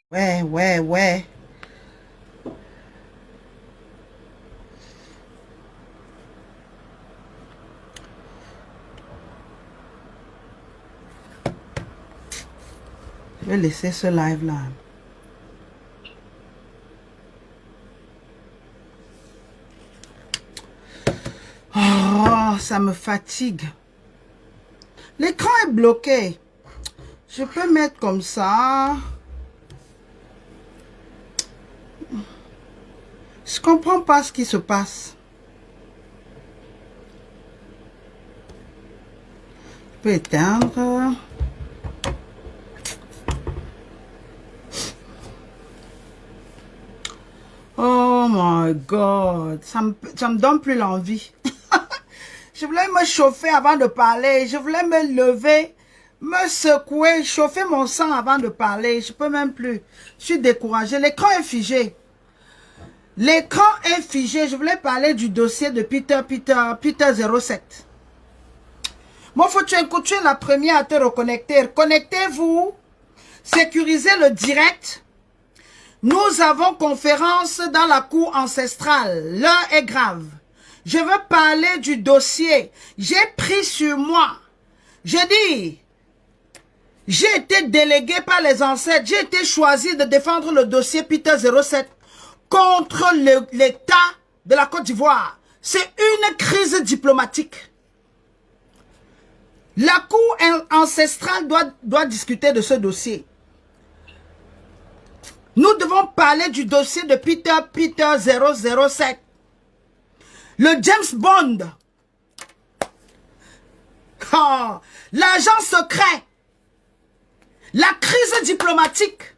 Ouais, ouais, ouais. Je vais laisser ce live-là. Oh, ça me fatigue. L'écran est bloqué. Je peux mettre comme ça. Je comprends pas ce qui se passe. Je peux éteindre. Oh my God. Ça me donne plus l'envie. Je voulais me chauffer avant de parler. Je voulais me lever, me secouer, chauffer mon sang avant de parler. Je peux même plus. Je suis découragée. L'écran est figé. L'écran est figé. Je voulais parler du dossier de Peter 07. Moi, faut que tu es la première à te reconnecter. Connectez-vous. Sécurisez le direct. Nous avons conférence dans la cour ancestrale. L'heure est grave. Je veux parler du dossier. J'ai pris sur moi. Je dis, j'ai été délégué par les ancêtres. J'ai été choisi de défendre le dossier Peter 07 contre l'État de la Côte d'Ivoire. C'est une crise diplomatique. La cour ancestrale doit discuter de ce dossier. Nous devons parler du dossier de Peter 007. Le James Bond. Oh, l'agent secret. La crise diplomatique.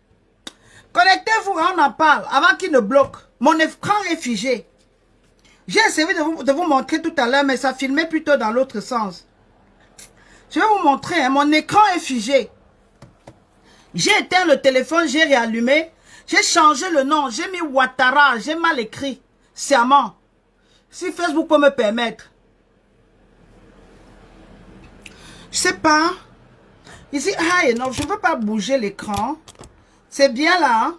Connectez-vous, on en parle avant qu'il ne bloque. Mon écran est figé. J'ai essayé de vous montrer tout à l'heure, mais ça filmait plutôt dans l'autre sens. Je vais vous montrer, hein, mon écran est figé. J'ai éteint le téléphone, j'ai réallumé. J'ai changé le nom, j'ai mis Ouattara, j'ai mal écrit. Sciemment. Si Facebook peut me permettre. Je sais pas. Ici, non, je ne veux pas bouger l'écran. C'est bien là. Hein?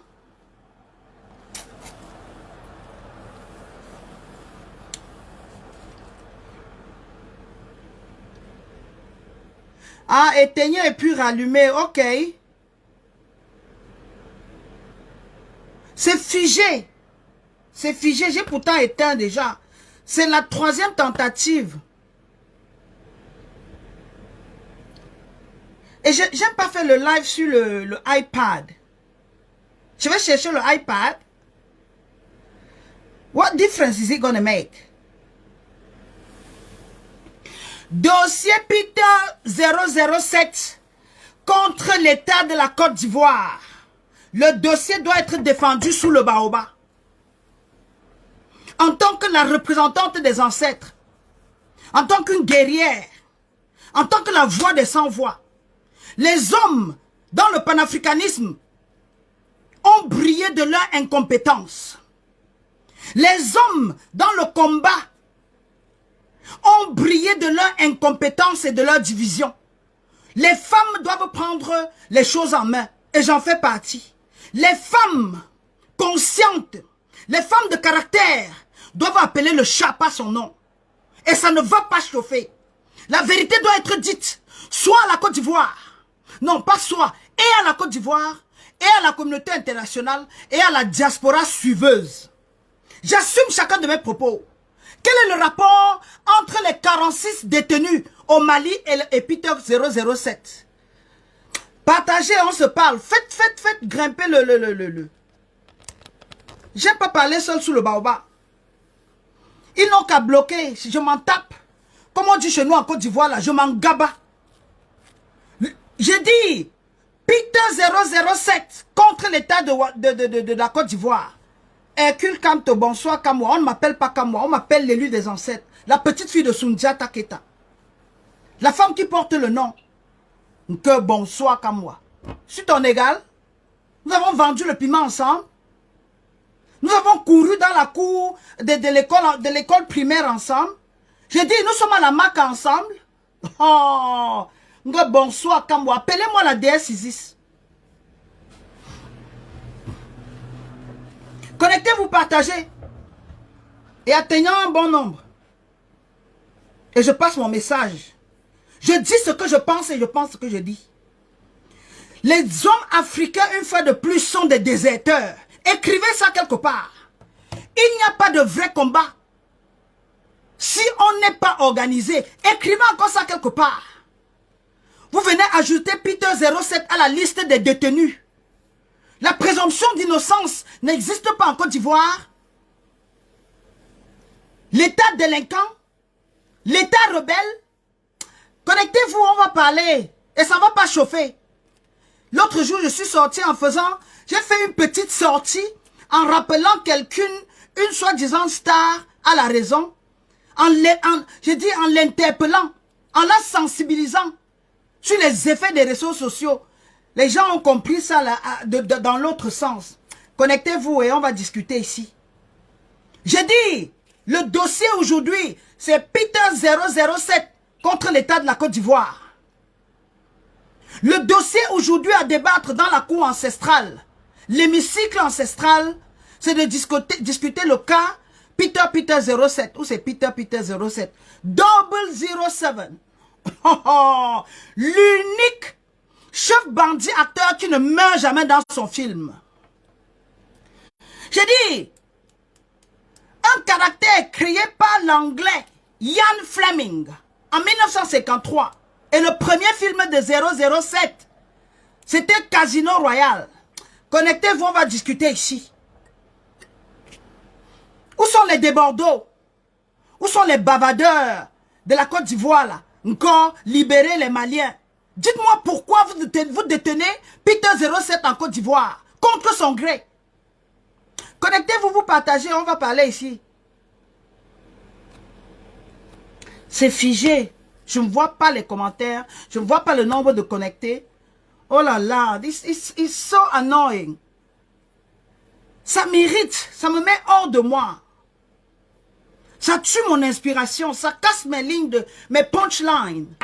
Ah, éteignez et puis rallumer. Ok. C'est figé. C'est figé. J'ai pourtant éteint déjà. C'est la troisième tentative. Et je n'ai pas fait le live sur le iPad. Je vais chercher le iPad. What difference is it going to make? Dossier Peter 007 contre l'État de la Côte d'Ivoire. Le dossier doit être défendu sous le baobab. En tant que la représentante des ancêtres, en tant qu'une guerrière, en tant que la voix des sans-voix, les hommes dans le panafricanisme ont brillé de leur incompétence. Les hommes dans le combat ont brillé de leur incompétence et de leur division. Les femmes doivent prendre les choses en main, et j'en fais partie. Les femmes conscientes, les femmes de caractère, doivent appeler le chat par son nom. Et ça ne va pas chauffer. La vérité doit être dite, soit à la Côte d'Ivoire, non pas soit, et à la Côte d'Ivoire, et à la communauté internationale, et à la diaspora suiveuse. J'assume chacun de mes propos. Quel est le rapport entre les 46 détenus au Mali et Peter 007? Partagez, on se parle. Faites grimper le. J'aime pas parler seul sous le baobab. Ils n'ont qu'à bloquer. Je m'en tape. Comme on dit chez nous en Côte d'Ivoire, là, je m'en gaba. J'ai dit, Peter 007 contre l'État de la Côte d'Ivoire. Hercule Kamto, bonsoir Kamwa. On ne m'appelle pas Kamwa, on m'appelle l'élu des ancêtres. La petite fille de Sundiata Keita. La femme qui porte le nom. Que bonsoir Kamwa. Je suis ton égal. Nous avons vendu le piment ensemble. Nous avons couru dans la cour de l'école primaire ensemble. J'ai dit, nous sommes à la MAC ensemble. Oh, bonsoir Kamwa. Appelez-moi la déesse Isis. Connectez-vous, partagez. Et atteignant un bon nombre. Et je passe mon message. Je dis ce que je pense et je pense ce que je dis. Les hommes africains, une fois de plus, sont des déserteurs. Écrivez ça quelque part. Il n'y a pas de vrai combat. Si on n'est pas organisé, écrivez encore ça quelque part. Vous venez ajouter Peter 07 à la liste des détenus. La présomption d'innocence n'existe pas en Côte d'Ivoire. L'État délinquant, l'État rebelle. Connectez-vous, on va parler. Et ça ne va pas chauffer. L'autre jour, je suis sorti en faisant... J'ai fait une petite sortie en rappelant quelqu'une, une soi-disant star à la raison. Je dis en l'interpellant, en la sensibilisant sur les effets des réseaux sociaux. Les gens ont compris ça là, dans l'autre sens. Connectez-vous et on va discuter ici. J'ai dit, le dossier aujourd'hui, c'est Peter 007 contre l'État de la Côte d'Ivoire. Le dossier aujourd'hui à débattre dans la cour ancestrale, l'hémicycle ancestral, c'est de discuter le cas Peter 07, ou c'est Peter 07, 007. L'unique chef bandit acteur qui ne meurt jamais dans son film. J'ai dit, un caractère créé par l'anglais Ian Fleming en 1953. Et le premier film de 007, c'était Casino Royale. Connectez-vous, on va discuter ici. Où sont les débordeaux? Où sont les bavardeurs de la Côte d'Ivoire là? Encore libérer les Maliens. Dites-moi pourquoi vous détenez Peter 07 en Côte d'Ivoire contre son gré. Connectez-vous, vous partagez, on va parler ici. C'est figé. Je ne vois pas les commentaires. Je ne vois pas le nombre de connectés. Oh là là, this is so annoying. Ça m'irrite, ça me met hors de moi. Ça tue mon inspiration, ça casse mes lignes, mes punchlines.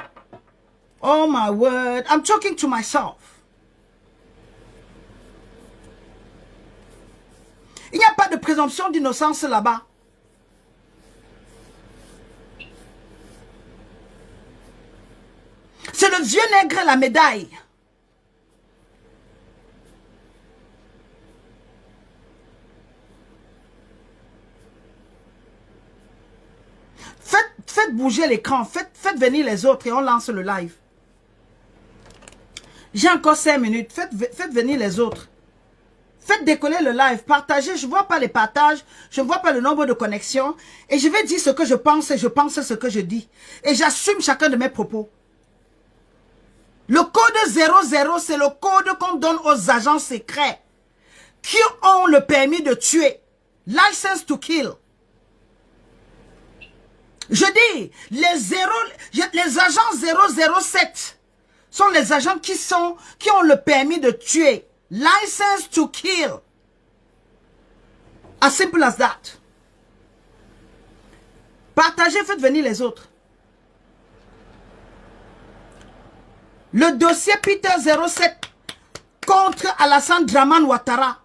Oh my word, I'm talking to myself. Il n'y a pas de présomption d'innocence là-bas. C'est le vieux nègre la médaille. Faites bouger l'écran, faites venir les autres et on lance le live. J'ai encore 5 minutes, faites venir les autres. Faites décoller le live, partagez, je ne vois pas les partages, je ne vois pas le nombre de connexions. Et je vais dire ce que je pense et je pense ce que je dis. Et j'assume chacun de mes propos. Le code 00, c'est le code qu'on donne aux agents secrets qui ont le permis de tuer. License to kill. Je dis, les agents 007 sont les agents qui ont le permis de tuer. License to kill. As simple as that. Partagez, faites venir les autres. Le dossier Peter 07 contre Alassane Dramane Ouattara.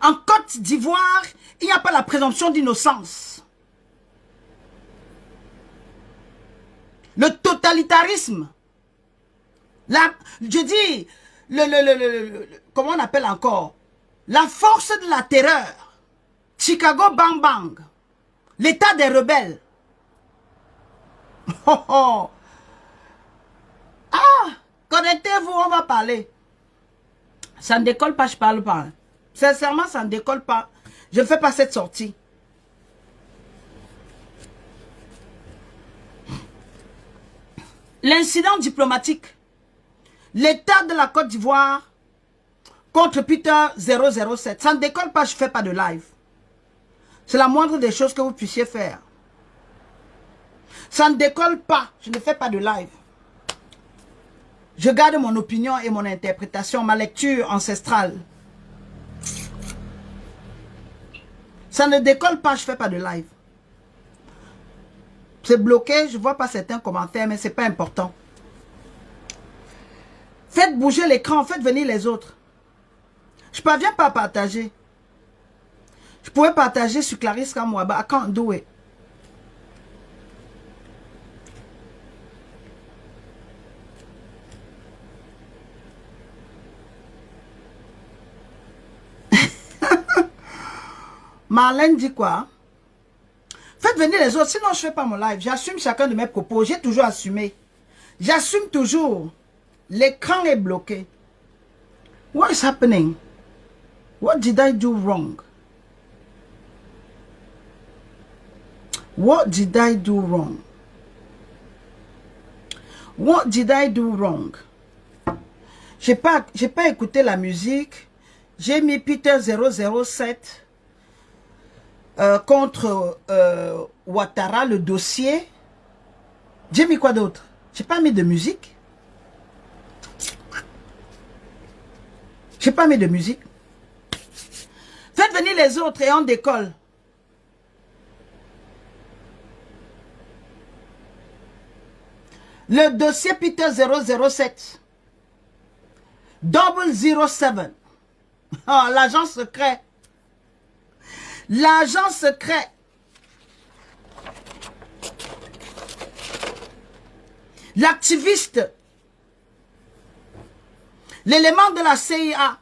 En Côte d'Ivoire, il n'y a pas la présomption d'innocence. Le totalitarisme. Je dis, comment on appelle encore? La force de la terreur. Chicago Bang Bang. L'état des rebelles. Oh oh. Ah, connectez-vous, on va parler. Ça ne décolle pas, je parle pas. Sincèrement, ça ne décolle pas. Je ne fais pas cette sortie. L'incident diplomatique. L'État de la Côte d'Ivoire contre Peter 007. Ça ne décolle pas, je ne fais pas de live. C'est la moindre des choses que vous puissiez faire. Ça ne décolle pas, je ne fais pas de live. Je garde mon opinion et mon interprétation, ma lecture ancestrale. Ça ne décolle pas, je ne fais pas de live. C'est bloqué, je ne vois pas certains commentaires, mais ce n'est pas important. Faites bouger l'écran, faites venir les autres. Je ne parviens pas à partager. Je pouvais partager sur Clarisse Kamwaba. I can't do it. Marlène dit quoi? Faites venir les autres, sinon je ne fais pas mon live. J'assume chacun de mes propos. J'ai toujours assumé. J'assume toujours. L'écran est bloqué. What is happening? What did I do wrong? What did I do wrong? What did I do wrong? J'ai pas écouté la musique. J'ai mis Peter 007 contre Ouattara, le dossier. J'ai mis quoi d'autre? J'ai pas mis de musique. J'ai pas mis de musique. Faites venir les autres et on décolle. Le dossier Peter 007. 007. Oh, l'agent secret. L'agent secret. L'activiste. L'élément de la CIA.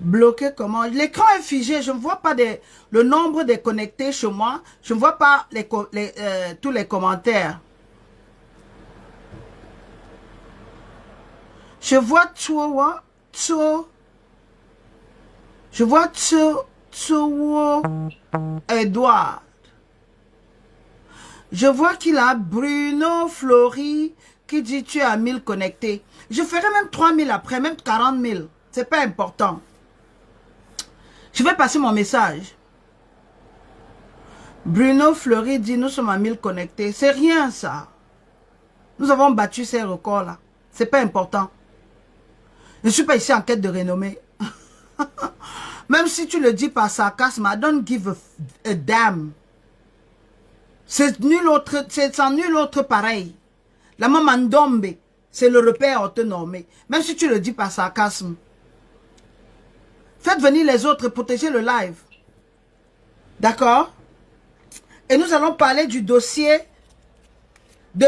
Bloqué comment? L'écran est figé. Je ne vois pas le nombre de connectés chez moi. Je ne vois pas tous les commentaires. Je vois toi. Je vois Edouard. Je vois qu'il a Bruno Flori qui dit tu as 1000 connectés. Je ferai même 3000 après, même 40 000. C'est pas important. Je vais passer mon message. Bruno Fleury dit, nous sommes à 1000 connectés. C'est rien ça. Nous avons battu ces records là. C'est pas important. Je ne suis pas ici en quête de renommée. Même si tu le dis par sarcasme, I don't give a damn. C'est nul autre, c'est sans nul autre pareil. La maman Ndombe, c'est le repère autonome. Même si tu le dis par sarcasme. Faites venir les autres, protéger le live. D'accord? Et nous allons parler du dossier de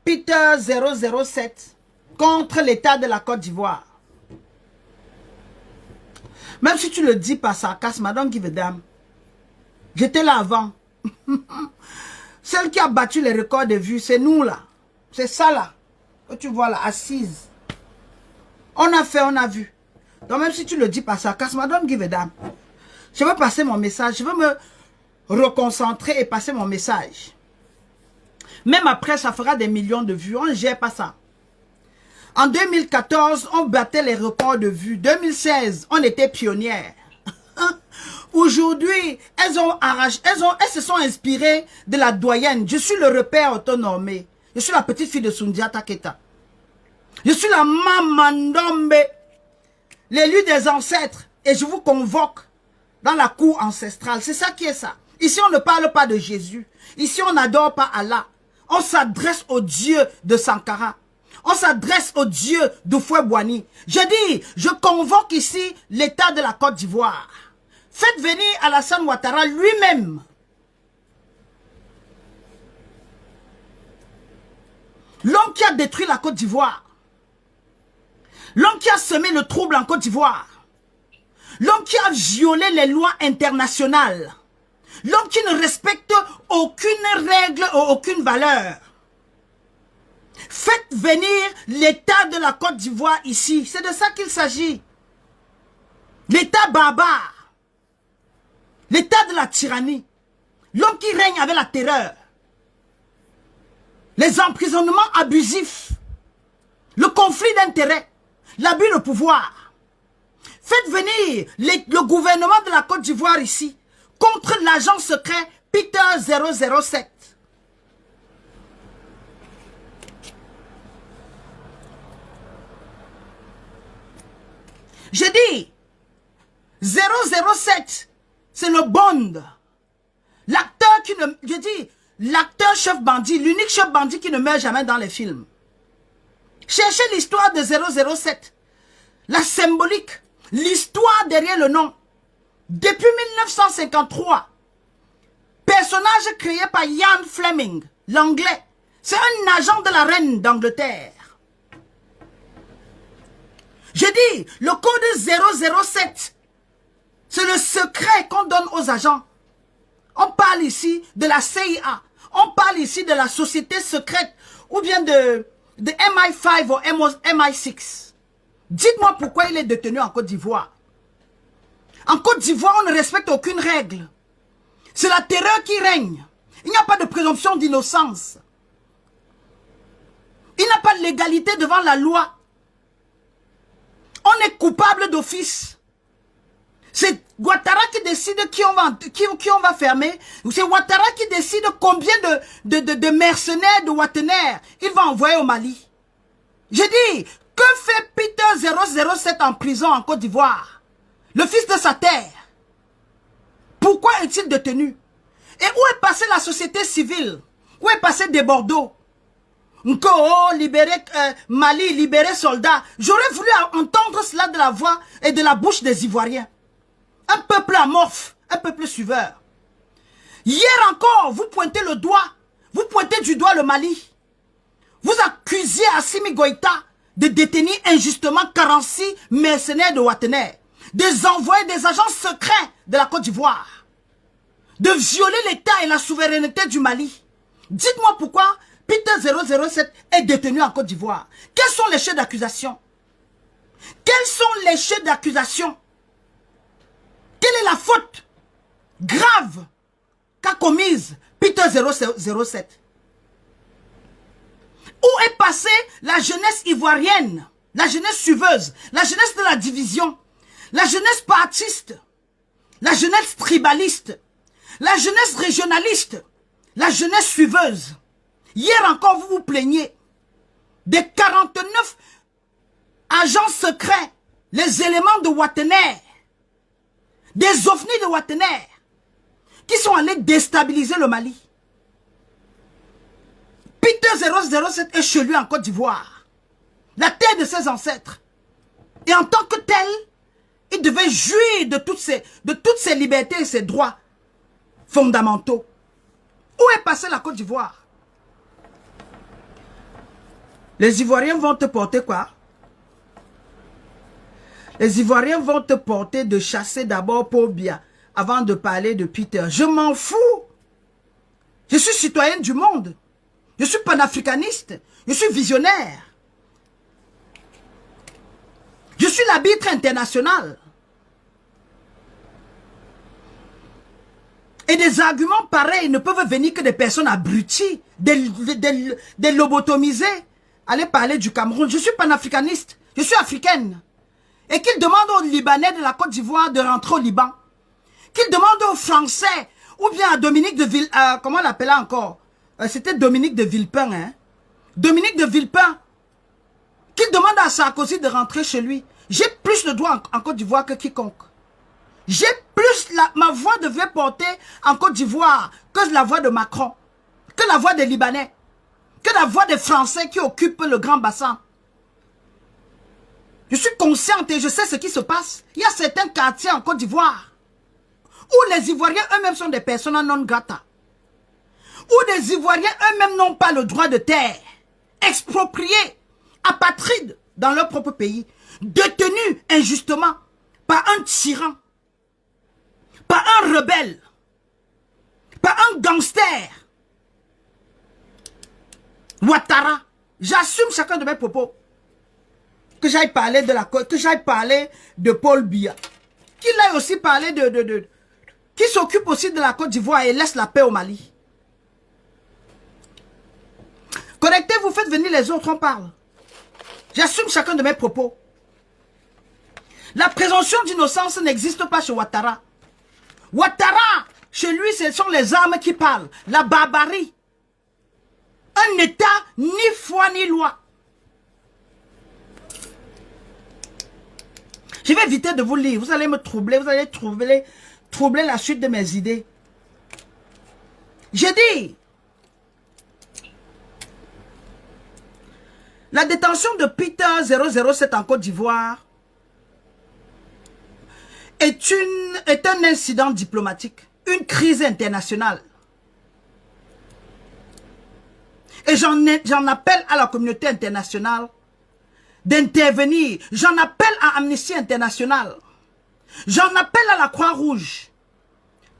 Peter 007 contre l'État de la Côte d'Ivoire. Même si tu le dis par sarcasme, I don't give a damn. J'étais là avant. Celle qui a battu les records de vues, c'est nous là. C'est ça là. Que tu vois là, assise. On a fait, on a vu. Donc même si tu le dis par sarcasme, I don't give a damn. Je veux passer mon message. Je veux me reconcentrer et passer mon message. Même après, ça fera des millions de vues. On ne gère pas ça. En 2014, on battait les records de vues. 2016, on était pionnières. Aujourd'hui, elles se sont inspirées de la doyenne. Je suis le repère autonome. Je suis la petite fille de Sundiata Keita. Je suis la maman Ndombe, l'élu des ancêtres. Et je vous convoque dans la cour ancestrale. C'est ça qui est ça. Ici, on ne parle pas de Jésus. Ici, on n'adore pas Allah. On s'adresse au Dieu de Sankara. On s'adresse au Dieu d'Oufoué-Boigny. Je dis, je convoque ici l'État de la Côte d'Ivoire. Faites venir Alassane Ouattara lui-même. L'homme qui a détruit la Côte d'Ivoire. L'homme qui a semé le trouble en Côte d'Ivoire. L'homme qui a violé les lois internationales. L'homme qui ne respecte aucune règle ou aucune valeur. Faites venir l'État de la Côte d'Ivoire ici. C'est de ça qu'il s'agit. L'État barbare. L'État de la tyrannie. L'homme qui règne avec la terreur. Les emprisonnements abusifs. Le conflit d'intérêts. L'abus de pouvoir. Faites venir le gouvernement de la Côte d'Ivoire ici contre l'agent secret Peter 007. Je dis 007, c'est le Bond. L'acteur qui ne... Je dis, l'acteur chef bandit, l'unique chef bandit qui ne meurt jamais dans les films. Cherchez l'histoire de 007. La symbolique. L'histoire derrière le nom. Depuis 1953, personnage créé par Ian Fleming, l'anglais. C'est un agent de la reine d'Angleterre. Je dis, le code 007, c'est le secret qu'on donne aux agents. On parle ici de la CIA. On parle ici de la société secrète ou bien de MI5 ou MI6. Dites-moi pourquoi il est détenu en Côte d'Ivoire. En Côte d'Ivoire, on ne respecte aucune règle. C'est la terreur qui règne. Il n'y a pas de présomption d'innocence. Il n'y a pas de légalité devant la loi. On est coupable d'office. C'est Ouattara qui décide qui on va fermer. C'est Ouattara qui décide combien de mercenaires, de Ouattenaires il va envoyer au Mali. J'ai dit, que fait Peter 007 en prison en Côte d'Ivoire? Le fils de sa terre. Pourquoi est-il détenu? Et où est passée la société civile? Où est passé des Bordeaux? Nko, libérer Mali, libérer soldats. J'aurais voulu entendre cela de la voix et de la bouche des Ivoiriens. Un peuple amorphe, un peuple suiveur. Hier encore, vous pointez le doigt. Vous pointez du doigt le Mali. Vous accusiez Assimi Goïta de détenir injustement 46 mercenaires de Ouattena, des envoyés des agents secrets de la Côte d'Ivoire, de violer l'État et la souveraineté du Mali. Dites-moi pourquoi Peter 007 est détenu en Côte d'Ivoire. Quels sont les chefs d'accusation? Quels sont les chefs d'accusation? Quelle est la faute grave qu'a commise Peter 007? Où est passée la jeunesse ivoirienne, la jeunesse suiveuse, la jeunesse de la division, la jeunesse partiste, la jeunesse tribaliste, la jeunesse régionaliste, la jeunesse suiveuse? Hier encore, vous vous plaignez des 49 agents secrets, les éléments de Ouattener, des ovnis de Ouattener, qui sont allés déstabiliser le Mali. Peter 007 est chez lui en Côte d'Ivoire, la terre de ses ancêtres. Et en tant que tel, il devait jouir de toutes ses libertés et ses droits fondamentaux. Où est passée la Côte d'Ivoire? Les Ivoiriens vont te porter quoi? Les Ivoiriens vont te porter de chasser d'abord Paul Biya avant de parler de Peter. Je m'en fous. Je suis citoyenne du monde. Je suis panafricaniste. Je suis visionnaire. Je suis l'arbitre international. Et des arguments pareils ne peuvent venir que des personnes abruties, des lobotomisés. Allez parler du Cameroun. Je suis panafricaniste. Je suis africaine. Et qu'ils demandent aux Libanais de la Côte d'Ivoire de rentrer au Liban. Qu'ils demandent aux Français, ou bien à Dominique de Villepin, comment on l'appelait encore? C'était Dominique de Villepin, hein? Dominique de Villepin. Qu'ils demandent à Sarkozy de rentrer chez lui. J'ai plus de droits en Côte d'Ivoire que quiconque. J'ai plus ma voix devait porter en Côte d'Ivoire que la voix de Macron, que la voix des Libanais, que la voix des Français qui occupent le Grand Bassin. Je suis consciente et je sais ce qui se passe. Il y a certains quartiers en Côte d'Ivoire où les Ivoiriens eux-mêmes sont des personnes non grata. Où les Ivoiriens eux-mêmes n'ont pas le droit de terre, expropriés, apatrides dans leur propre pays, détenus injustement par un tyran, par un rebelle, par un gangster. Ouattara, j'assume chacun de mes propos. Que j'aille parler de la côte, que j'aille parler de Paul Biya, qu'il aille aussi parler qui s'occupe aussi de la Côte d'Ivoire et laisse la paix au Mali. Connectez-vous, faites venir les autres, on parle. J'assume chacun de mes propos. La présomption d'innocence n'existe pas chez Ouattara. Ouattara, chez lui, ce sont les armes qui parlent, la barbarie. Un État, ni foi ni loi. Je vais éviter de vous lire. Vous allez me troubler. Vous allez troubler la suite de mes idées. J'ai dit, la détention de Peter 007 en Côte d'Ivoire est un incident diplomatique, une crise internationale. Et j'en appelle à la communauté internationale d'intervenir. J'en appelle à Amnesty International. J'en appelle à la Croix-Rouge.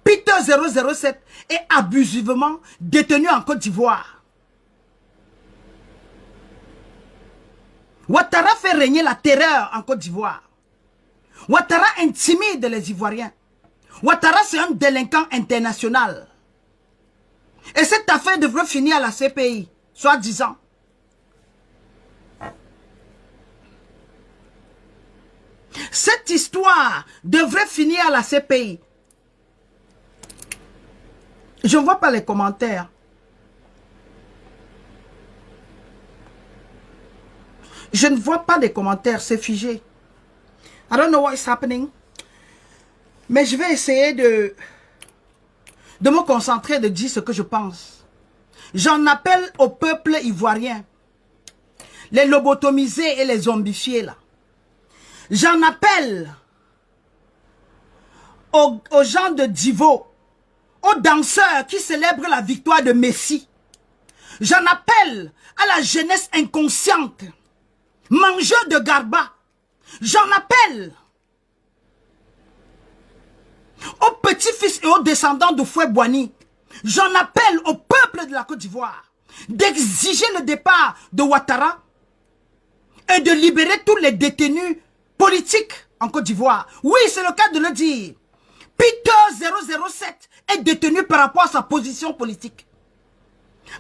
Peter 007 est abusivement détenu en Côte d'Ivoire. Ouattara fait régner la terreur en Côte d'Ivoire. Ouattara intimide les Ivoiriens. Ouattara, c'est un délinquant international. Et cette affaire devrait finir à la CPI, soi-disant. Cette histoire devrait finir à la CPI. Je ne vois pas les commentaires. Je ne vois pas des commentaires, c'est figé. I don't know what is happening. Mais je vais essayer de me concentrer, de dire ce que je pense. J'en appelle au peuple ivoirien. Les lobotomisés et les zombifiés là. J'en appelle aux gens de Divo, aux danseurs qui célèbrent la victoire de Messi. J'en appelle à la jeunesse inconsciente, mangeur de garba. J'en appelle aux petits-fils et aux descendants de Fouet-Boigny. J'en appelle au peuple de la Côte d'Ivoire d'exiger le départ de Ouattara et de libérer tous les détenus politiques en Côte d'Ivoire. Oui, c'est le cas de le dire. Peter 007 est détenu par rapport à sa position politique,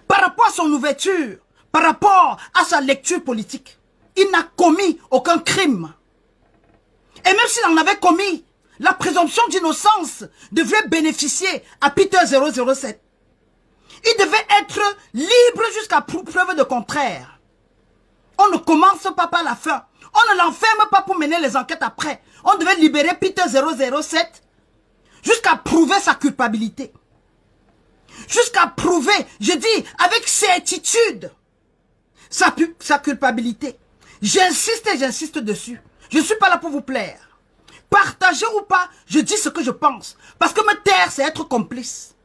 par rapport à son ouverture, par rapport à sa lecture politique. Il n'a commis aucun crime. Et même s'il en avait commis, la présomption d'innocence devrait bénéficier à Peter 007. Il devait être libre jusqu'à preuve de contraire. On ne commence pas par la fin. On ne l'enferme pas pour mener les enquêtes après. On devait libérer Peter 007 jusqu'à prouver sa culpabilité. Jusqu'à prouver, je dis, avec certitude, sa culpabilité. J'insiste et j'insiste dessus. Je ne suis pas là pour vous plaire. Partagez ou pas, je dis ce que je pense. Parce que me taire, c'est être complice.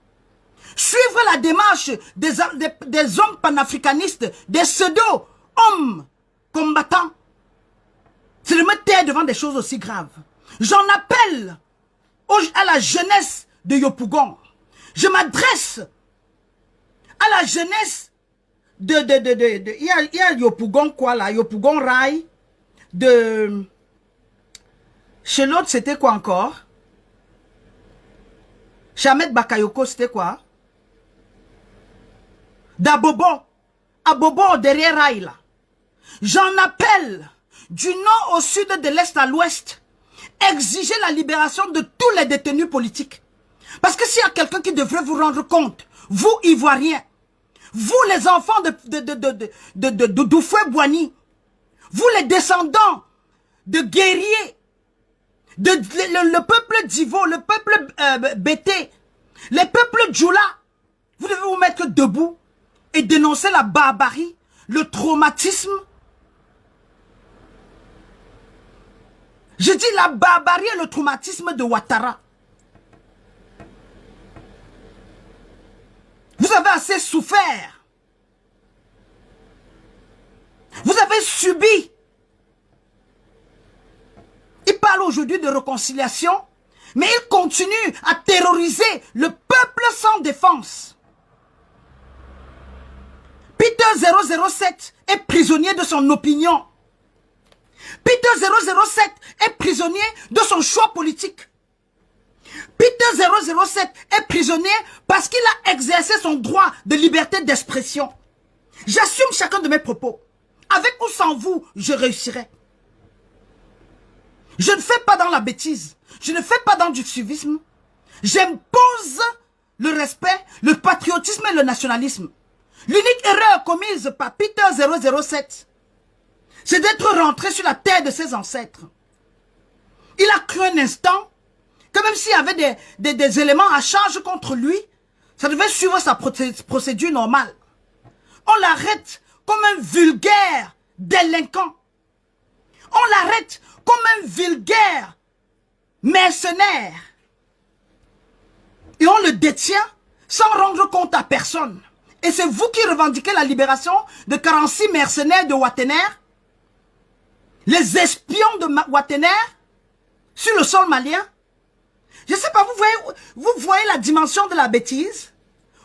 Suivre la démarche des hommes panafricanistes, des pseudo-hommes combattants, c'est de me taire devant des choses aussi graves. J'en appelle à la jeunesse de Yopougon. Je m'adresse à la jeunesse il y a Yopougon quoi là, Yopougon Rai, chez l'autre c'était quoi encore? Chamed Bakayoko c'était quoi? d'Abobo, Abobo derrière Raï là. J'en appelle du nord au sud, de l'est à l'ouest, exiger la libération de tous les détenus politiques. Parce que s'il y a quelqu'un qui devrait vous rendre compte, vous Ivoiriens, vous les enfants de Doufoué-Boigny, vous les descendants de guerriers, le peuple d'Ivo, le peuple Bété, les peuples Djoula, vous devez vous mettre debout et dénoncer la barbarie, le traumatisme. Je dis la barbarie et le traumatisme de Ouattara. Vous avez assez souffert. Vous avez subi. Il parle aujourd'hui de réconciliation, mais il continue à terroriser le peuple sans défense. Peter 007 est prisonnier de son opinion. Peter 007 est prisonnier de son choix politique. Peter 007 est prisonnier parce qu'il a exercé son droit de liberté d'expression. J'assume chacun de mes propos. Avec ou sans vous, je réussirai. Je ne fais pas dans la bêtise. Je ne fais pas dans du suivisme. J'impose le respect, le patriotisme et le nationalisme. L'unique erreur commise par Peter 007, c'est d'être rentré sur la terre de ses ancêtres. Il a cru un instant que même s'il y avait des éléments à charge contre lui, ça devait suivre sa procédure normale. On l'arrête comme un vulgaire délinquant. On l'arrête comme un vulgaire mercenaire. Et on le détient sans rendre compte à personne. Et c'est vous qui revendiquez la libération de 46 mercenaires de Ouattener, les espions de Ouattener, sur le sol malien. Je ne sais pas, vous voyez la dimension de la bêtise?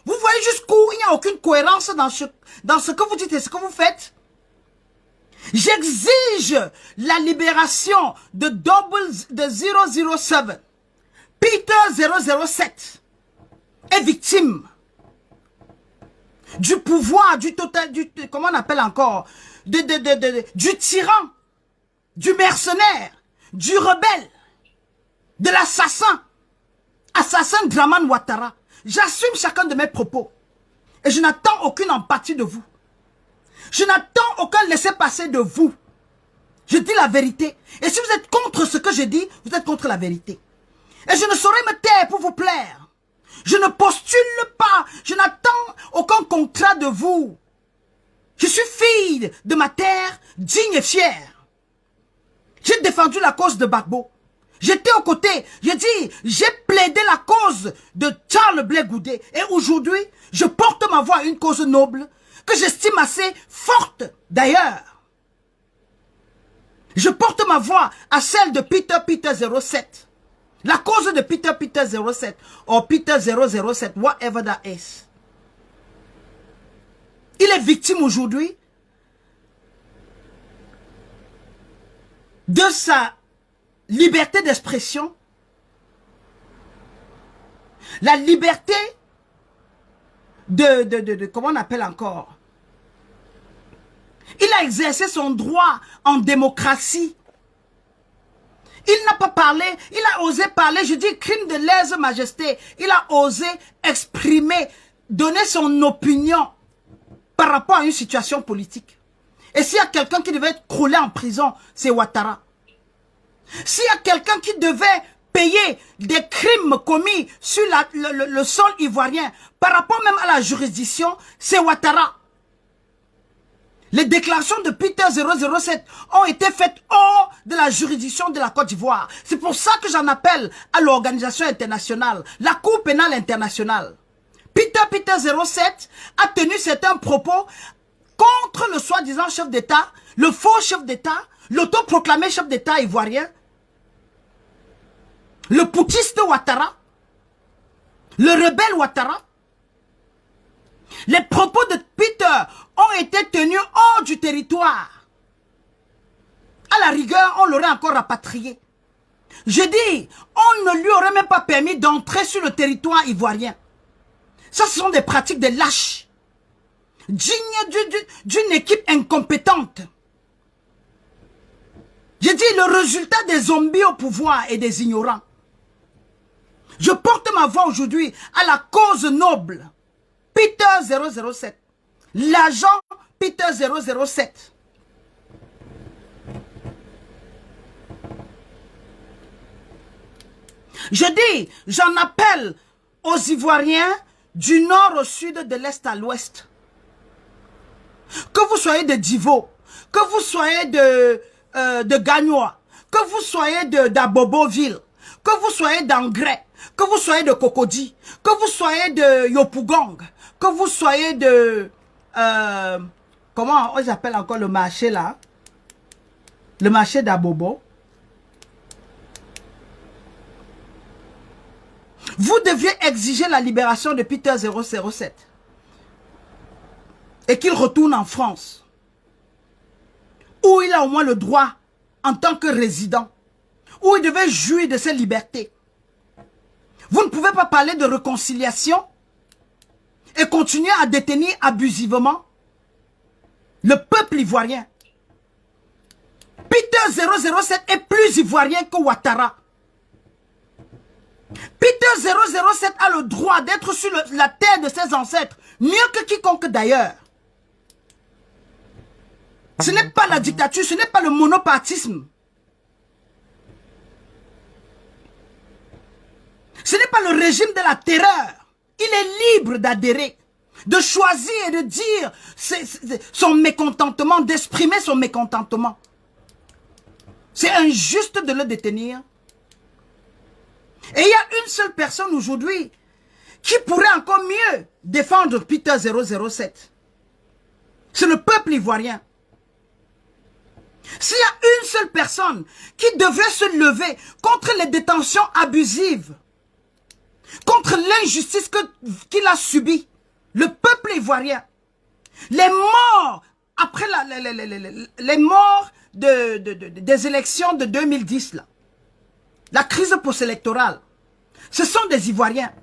Vous voyez jusqu'où il n'y a aucune cohérence dans ce que vous dites et ce que vous faites? J'exige la libération de 007. Peter 007 est victime du pouvoir, comment on appelle encore, du tyran, du mercenaire, du rebelle, de l'assassin, assassin Draman Ouattara. J'assume chacun de mes propos et je n'attends aucune empathie de vous. Je n'attends aucun laisser-passer de vous. Je dis la vérité. Et si vous êtes contre ce que je dis, vous êtes contre la vérité. Et je ne saurais me taire pour vous plaire. Je ne postule pas. Je n'attends aucun contrat de vous. Je suis fille de ma terre, digne et fière. J'ai défendu la cause de Gbagbo. J'étais aux côtés. J'ai plaidé la cause de Charles Blé Goudé. Et aujourd'hui, je porte ma voix à une cause noble que j'estime assez forte d'ailleurs. Je porte ma voix à celle de Peter 07. La cause de Peter 07. Ou Peter 007, whatever that is. Il est victime aujourd'hui de sa liberté d'expression. La liberté comment on appelle encore? Il a exercé son droit en démocratie. Il n'a pas parlé, il a osé parler, je dis crime de lèse-majesté. Il a osé exprimer, donner son opinion par rapport à une situation politique. Et s'il y a quelqu'un qui devait être croulé en prison, c'est Ouattara. S'il y a quelqu'un qui devait payer des crimes commis sur le sol ivoirien par rapport même à la juridiction, c'est Ouattara. Les déclarations de Peter 007 ont été faites hors de la juridiction de la Côte d'Ivoire. C'est pour ça que j'en appelle à l'organisation internationale, la Cour pénale internationale. Peter 07 a tenu certains propos contre le soi-disant chef d'État, le faux chef d'État, l'autoproclamé chef d'État ivoirien, le putschiste Ouattara, le rebelle Ouattara. Les propos de Peter ont été tenus hors du territoire. À la rigueur, on l'aurait encore rapatrié. Je dis, on ne lui aurait même pas permis d'entrer sur le territoire ivoirien. Ça, ce sont des pratiques de lâches, dignes d'une équipe incompétente. Je dis, le résultat des zombies au pouvoir et des ignorants. Je porte ma voix aujourd'hui à la cause noble. Peter 007. L'agent Peter 007. Je dis, j'en appelle aux Ivoiriens du nord au sud, de l'est à l'ouest. Que vous soyez de Divo, que vous soyez de Gagnoa, que vous soyez d'Aboboville, que vous soyez d'Angrais, que vous soyez de Cocody, que vous soyez de Yopougon, que vous soyez de... comment on appelle encore le marché là? Le marché d'Abobo. Vous deviez exiger la libération de Peter 007. Et qu'il retourne en France. Où il a au moins le droit, en tant que résident. Où il devait jouir de ses libertés. Vous ne pouvez pas parler de réconciliation et continuer à détenir abusivement le peuple ivoirien. Peter 007 est plus ivoirien que Ouattara. Peter 007 a le droit d'être sur la terre de ses ancêtres, mieux que quiconque d'ailleurs. Ce n'est pas la dictature, ce n'est pas le monopartisme. Ce n'est pas le régime de la terreur. Il est libre d'adhérer, de choisir et de dire son mécontentement, d'exprimer son mécontentement. C'est injuste de le détenir. Et il y a une seule personne aujourd'hui qui pourrait encore mieux défendre Peter 007. C'est le peuple ivoirien. S'il y a une seule personne qui devrait se lever contre les détentions abusives, contre l'injustice qu'il a subie, le peuple ivoirien, les morts, après les morts des élections de 2010, là, la crise post-électorale, ce sont des Ivoiriens.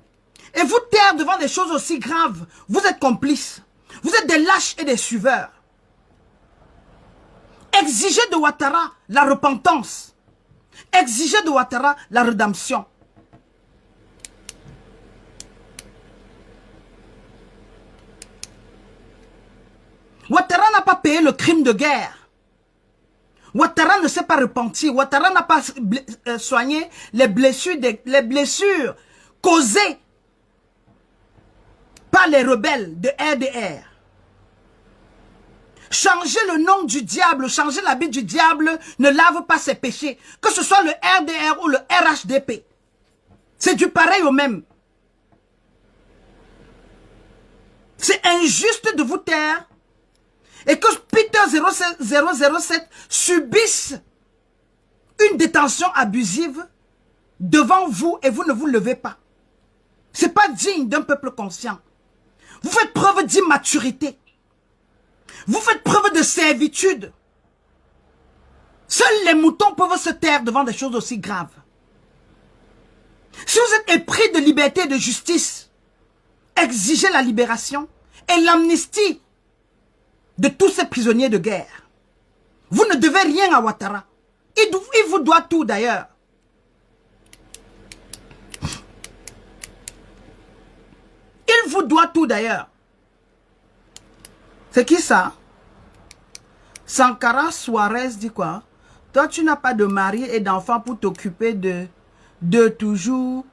Et vous taire devant des choses aussi graves, vous êtes complices. Vous êtes des lâches et des suiveurs. Exigez de Ouattara la repentance. Exigez de Ouattara la rédemption. Ouattara n'a pas payé le crime de guerre. Ouattara ne s'est pas repenti. Ouattara n'a pas soigné les blessures causées par les rebelles de RDR. Changer le nom du diable, changer l'habit du diable ne lave pas ses péchés. Que ce soit le RDR ou le RHDP. C'est du pareil au même. C'est injuste de vous taire et que Peter 007 subisse une détention abusive devant vous et vous ne vous levez pas. Ce n'est pas digne d'un peuple conscient. Vous faites preuve d'immaturité. Vous faites preuve de servitude. Seuls les moutons peuvent se taire devant des choses aussi graves. Si vous êtes épris de liberté et de justice, exigez la libération et l'amnistie de tous ces prisonniers de guerre. Vous ne devez rien à Ouattara. Il vous doit tout d'ailleurs. Il vous doit tout d'ailleurs. C'est qui ça? Sankara Suarez dit quoi? Toi, tu n'as pas de mari et d'enfant pour t'occuper de toujours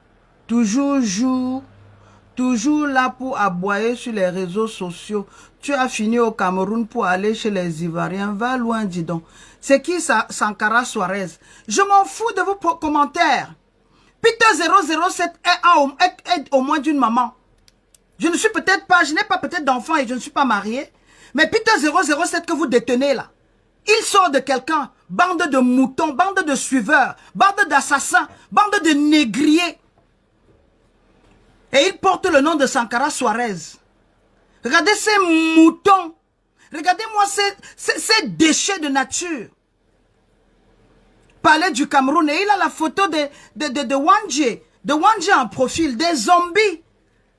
là pour aboyer sur les réseaux sociaux. Tu as fini au Cameroun pour aller chez les Ivoiriens. Va loin, dis donc. C'est qui ça, Sankara Suarez? Je m'en fous de vos commentaires. Peter 007 est au moins d'une maman. Je ne suis peut-être pas, je n'ai pas peut-être d'enfant et je ne suis pas marié. Mais Peter 007 que vous détenez là, il sort de quelqu'un, bande de moutons, bande de suiveurs, bande d'assassins, bande de négriers. Et il porte le nom de Sankara Suarez. Regardez ces moutons. Regardez-moi ces déchets de nature. Parler du Cameroun et il a la photo de Wandje. De Wandje en profil, des zombies,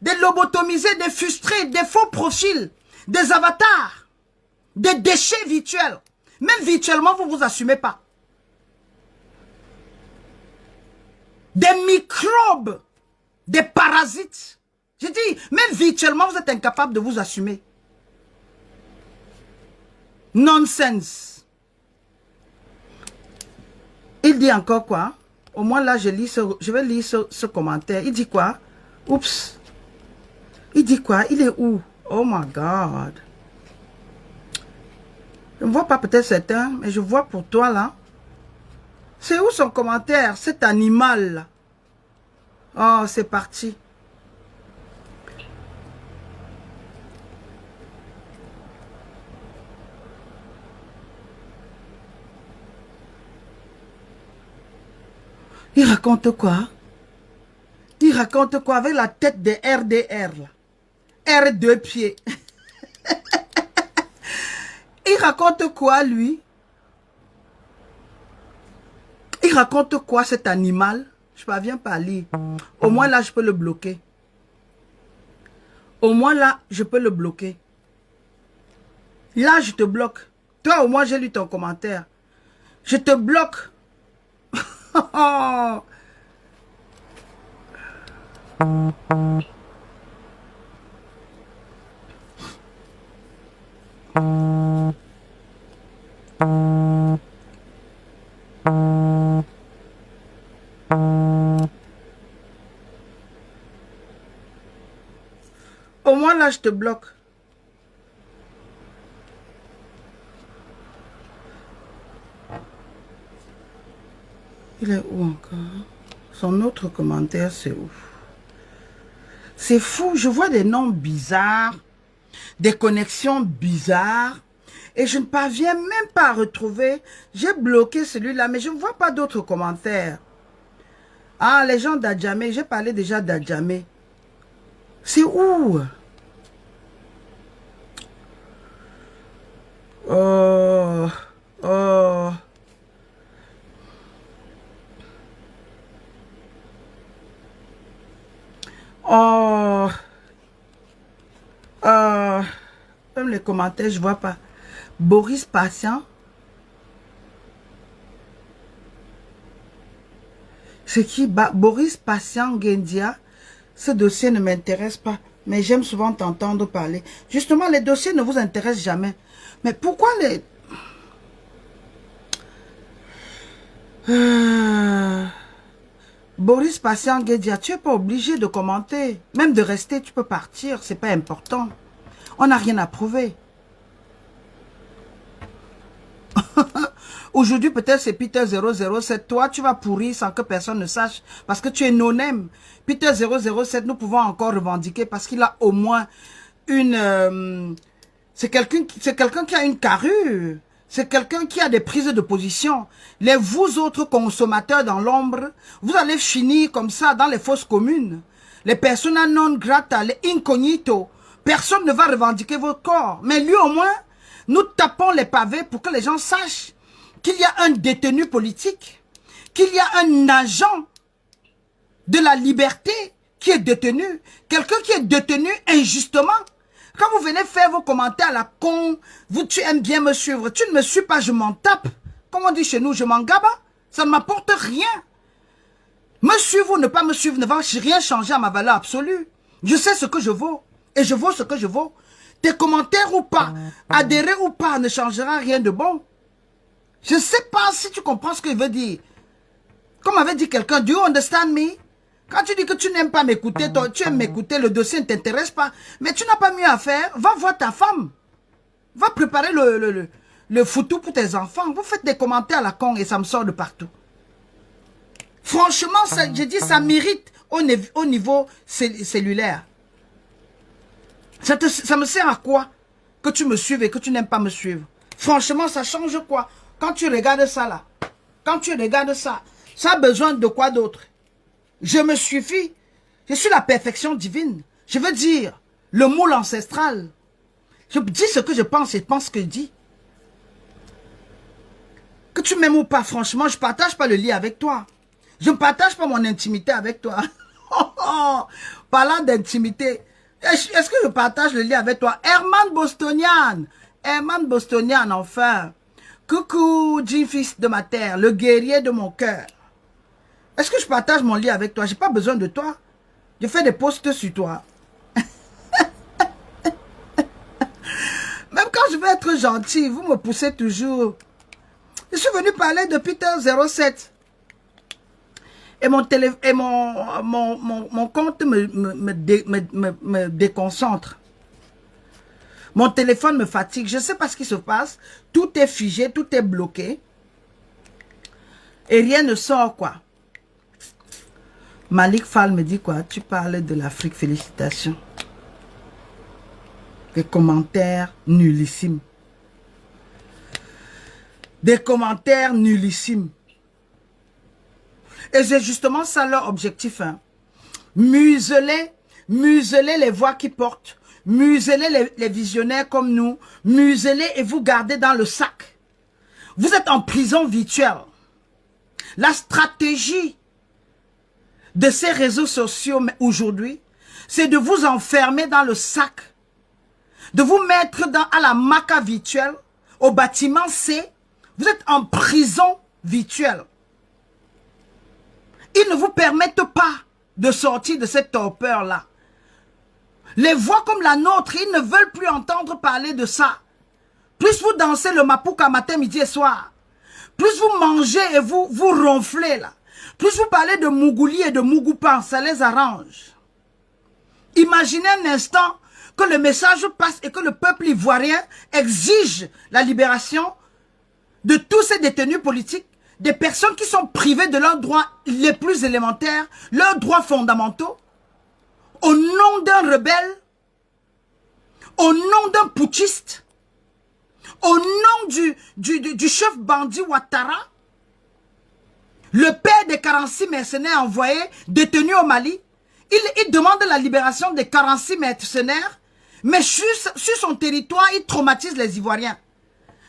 des lobotomisés, des frustrés, des faux profils, des avatars, des déchets virtuels. Même virtuellement, vous ne vous assumez pas. Des microbes, des parasites. Je dis, même virtuellement, vous êtes incapable de vous assumer. Nonsense. Il dit encore quoi? Au moins là, je vais lire ce commentaire. Il dit quoi? Oups. Il dit quoi? Il est où? Oh my God. Je ne vois pas peut-être certains, mais je vois pour toi là. C'est où son commentaire? Cet animal là. Oh, c'est parti. Il raconte quoi? Il raconte quoi avec la tête des RDR là? R2 pieds. Il raconte quoi lui? Il raconte quoi cet animal? Je ne parviens pas à lire. Au moins là, je peux le bloquer. Au moins là, je peux le bloquer. Là, je te bloque. Toi, au moins, j'ai lu ton commentaire. Je te bloque. là, je te bloque. Il est où encore? Son autre commentaire, c'est où? C'est fou, je vois des noms bizarres, des connexions bizarres, et je ne parviens même pas à retrouver. J'ai bloqué celui-là, mais je ne vois pas d'autres commentaires. Ah, les gens d'Adjamé, j'ai parlé déjà d'Adjamé. C'est où? Oh, oh. Oh, même les commentaires, je vois pas. Boris Patient. C'est qui? Boris Patient Gendia. Ce dossier ne m'intéresse pas. Mais j'aime souvent t'entendre parler. Justement, les dossiers ne vous intéressent jamais. Mais pourquoi les... Boris Patient Gendia, tu n'es pas obligé de commenter. Même de rester, tu peux partir. C'est pas important. On n'a rien à prouver. Aujourd'hui, peut-être c'est Peter 007. Toi, tu vas pourrir sans que personne ne sache. Parce que tu es non-name. Peter 007, nous pouvons encore revendiquer parce qu'il a au moins une... c'est quelqu'un qui a une carrure. C'est quelqu'un qui a des prises de position. Les vous autres consommateurs dans l'ombre, vous allez finir comme ça dans les fosses communes. Les personnes non grata, les incognito. Personne ne va revendiquer votre corps. Mais lui au moins, nous tapons les pavés pour que les gens sachent qu'il y a un détenu politique, qu'il y a un agent de la liberté qui est détenu, quelqu'un qui est détenu injustement. Quand vous venez faire vos commentaires à la con, tu aimes bien me suivre, tu ne me suis pas, je m'en tape. Comme on dit chez nous, je m'en gaba, ça ne m'apporte rien. Me suivre ou ne pas me suivre ne va rien changer à ma valeur absolue. Je sais ce que je vaux, et je vaux ce que je vaux. Tes commentaires ou pas, adhérer ou pas, ne changera rien de bon. Je ne sais pas si tu comprends ce que je veux dire. Comme avait dit quelqu'un, do you understand me? Quand tu dis que tu n'aimes pas m'écouter, tu aimes m'écouter, le dossier ne t'intéresse pas, mais tu n'as pas mieux à faire, va voir ta femme. Va préparer le foutu pour tes enfants. Vous faites des commentaires à la con et ça me sort de partout. Franchement, je dis, ça mérite au niveau cellulaire. Ça me sert à quoi que tu me suives et que tu n'aimes pas me suivre? Franchement, ça change quoi? Quand tu regardes ça là, quand tu regardes ça, ça a besoin de quoi d'autre? Je me suffis. Je suis la perfection divine. Je veux dire, le moule ancestral. Je dis ce que je pense et je pense ce que je dis. Que tu m'aimes ou pas, franchement, je ne partage pas le lit avec toi. Je ne partage pas mon intimité avec toi. Parlant d'intimité, est-ce que je partage le lit avec toi? Herman Bostonian. Herman Bostonian, enfin. Coucou, Jean-Fils de ma terre, le guerrier de mon cœur. Est-ce que je partage mon lit avec toi? Je n'ai pas besoin de toi. Je fais des posts sur toi. Même quand je veux être gentil, vous me poussez toujours. Je suis venu parler de Peter 07. Et mon compte me déconcentre. Mon téléphone me fatigue. Je ne sais pas ce qui se passe. Tout est figé, tout est bloqué. Et rien ne sort, quoi. Malik Fall me dit quoi? Tu parles de l'Afrique, félicitations. Des commentaires nullissimes. Des commentaires nullissimes. Et c'est justement ça leur objectif. Hein. Museler les voix qui portent. Museler les visionnaires comme nous. Museler et vous garder dans le sac. Vous êtes en prison virtuelle. La stratégie de ces réseaux sociaux aujourd'hui, c'est de vous enfermer dans le sac, de vous mettre à la maca virtuelle, au bâtiment C. Vous êtes en prison virtuelle. Ils ne vous permettent pas de sortir de cette torpeur-là. Les voix comme la nôtre, ils ne veulent plus entendre parler de ça. Plus vous dansez le mapuka matin, midi et soir, plus vous mangez et vous ronflez là, plus vous parlez de Mougouli et de Mougoupan, ça les arrange. Imaginez un instant que le message passe et que le peuple ivoirien exige la libération de tous ces détenus politiques, des personnes qui sont privées de leurs droits les plus élémentaires, leurs droits fondamentaux, au nom d'un rebelle, au nom d'un putschiste, au nom du chef bandit Ouattara, le père des 46 mercenaires envoyés, détenus au Mali. Il demande la libération des 46 mercenaires, mais sur son territoire, il traumatise les Ivoiriens.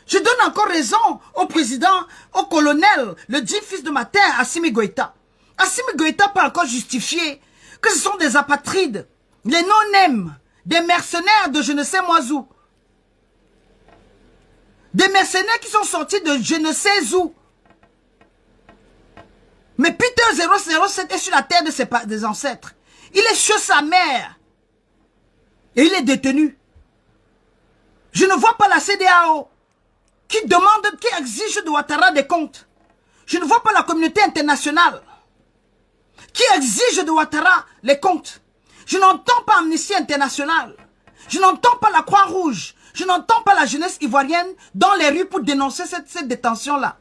Je donne encore raison au président, au colonel, le dit fils de ma terre, Assimi Goïta. Assimi Goïta peut encore justifier que ce sont des apatrides, les non-nèmes, des mercenaires de je ne sais moi où. Des mercenaires qui sont sortis de je ne sais où. Mais Peter 007 est sur la terre de des ancêtres. Il est chez sa mère. Et il est détenu. Je ne vois pas la CEDEAO qui demande, qui exige de Ouattara des comptes. Je ne vois pas la communauté internationale qui exige de Ouattara les comptes. Je n'entends pas Amnesty International. Je n'entends pas la Croix-Rouge. Je n'entends pas la jeunesse ivoirienne dans les rues pour dénoncer cette détention-là.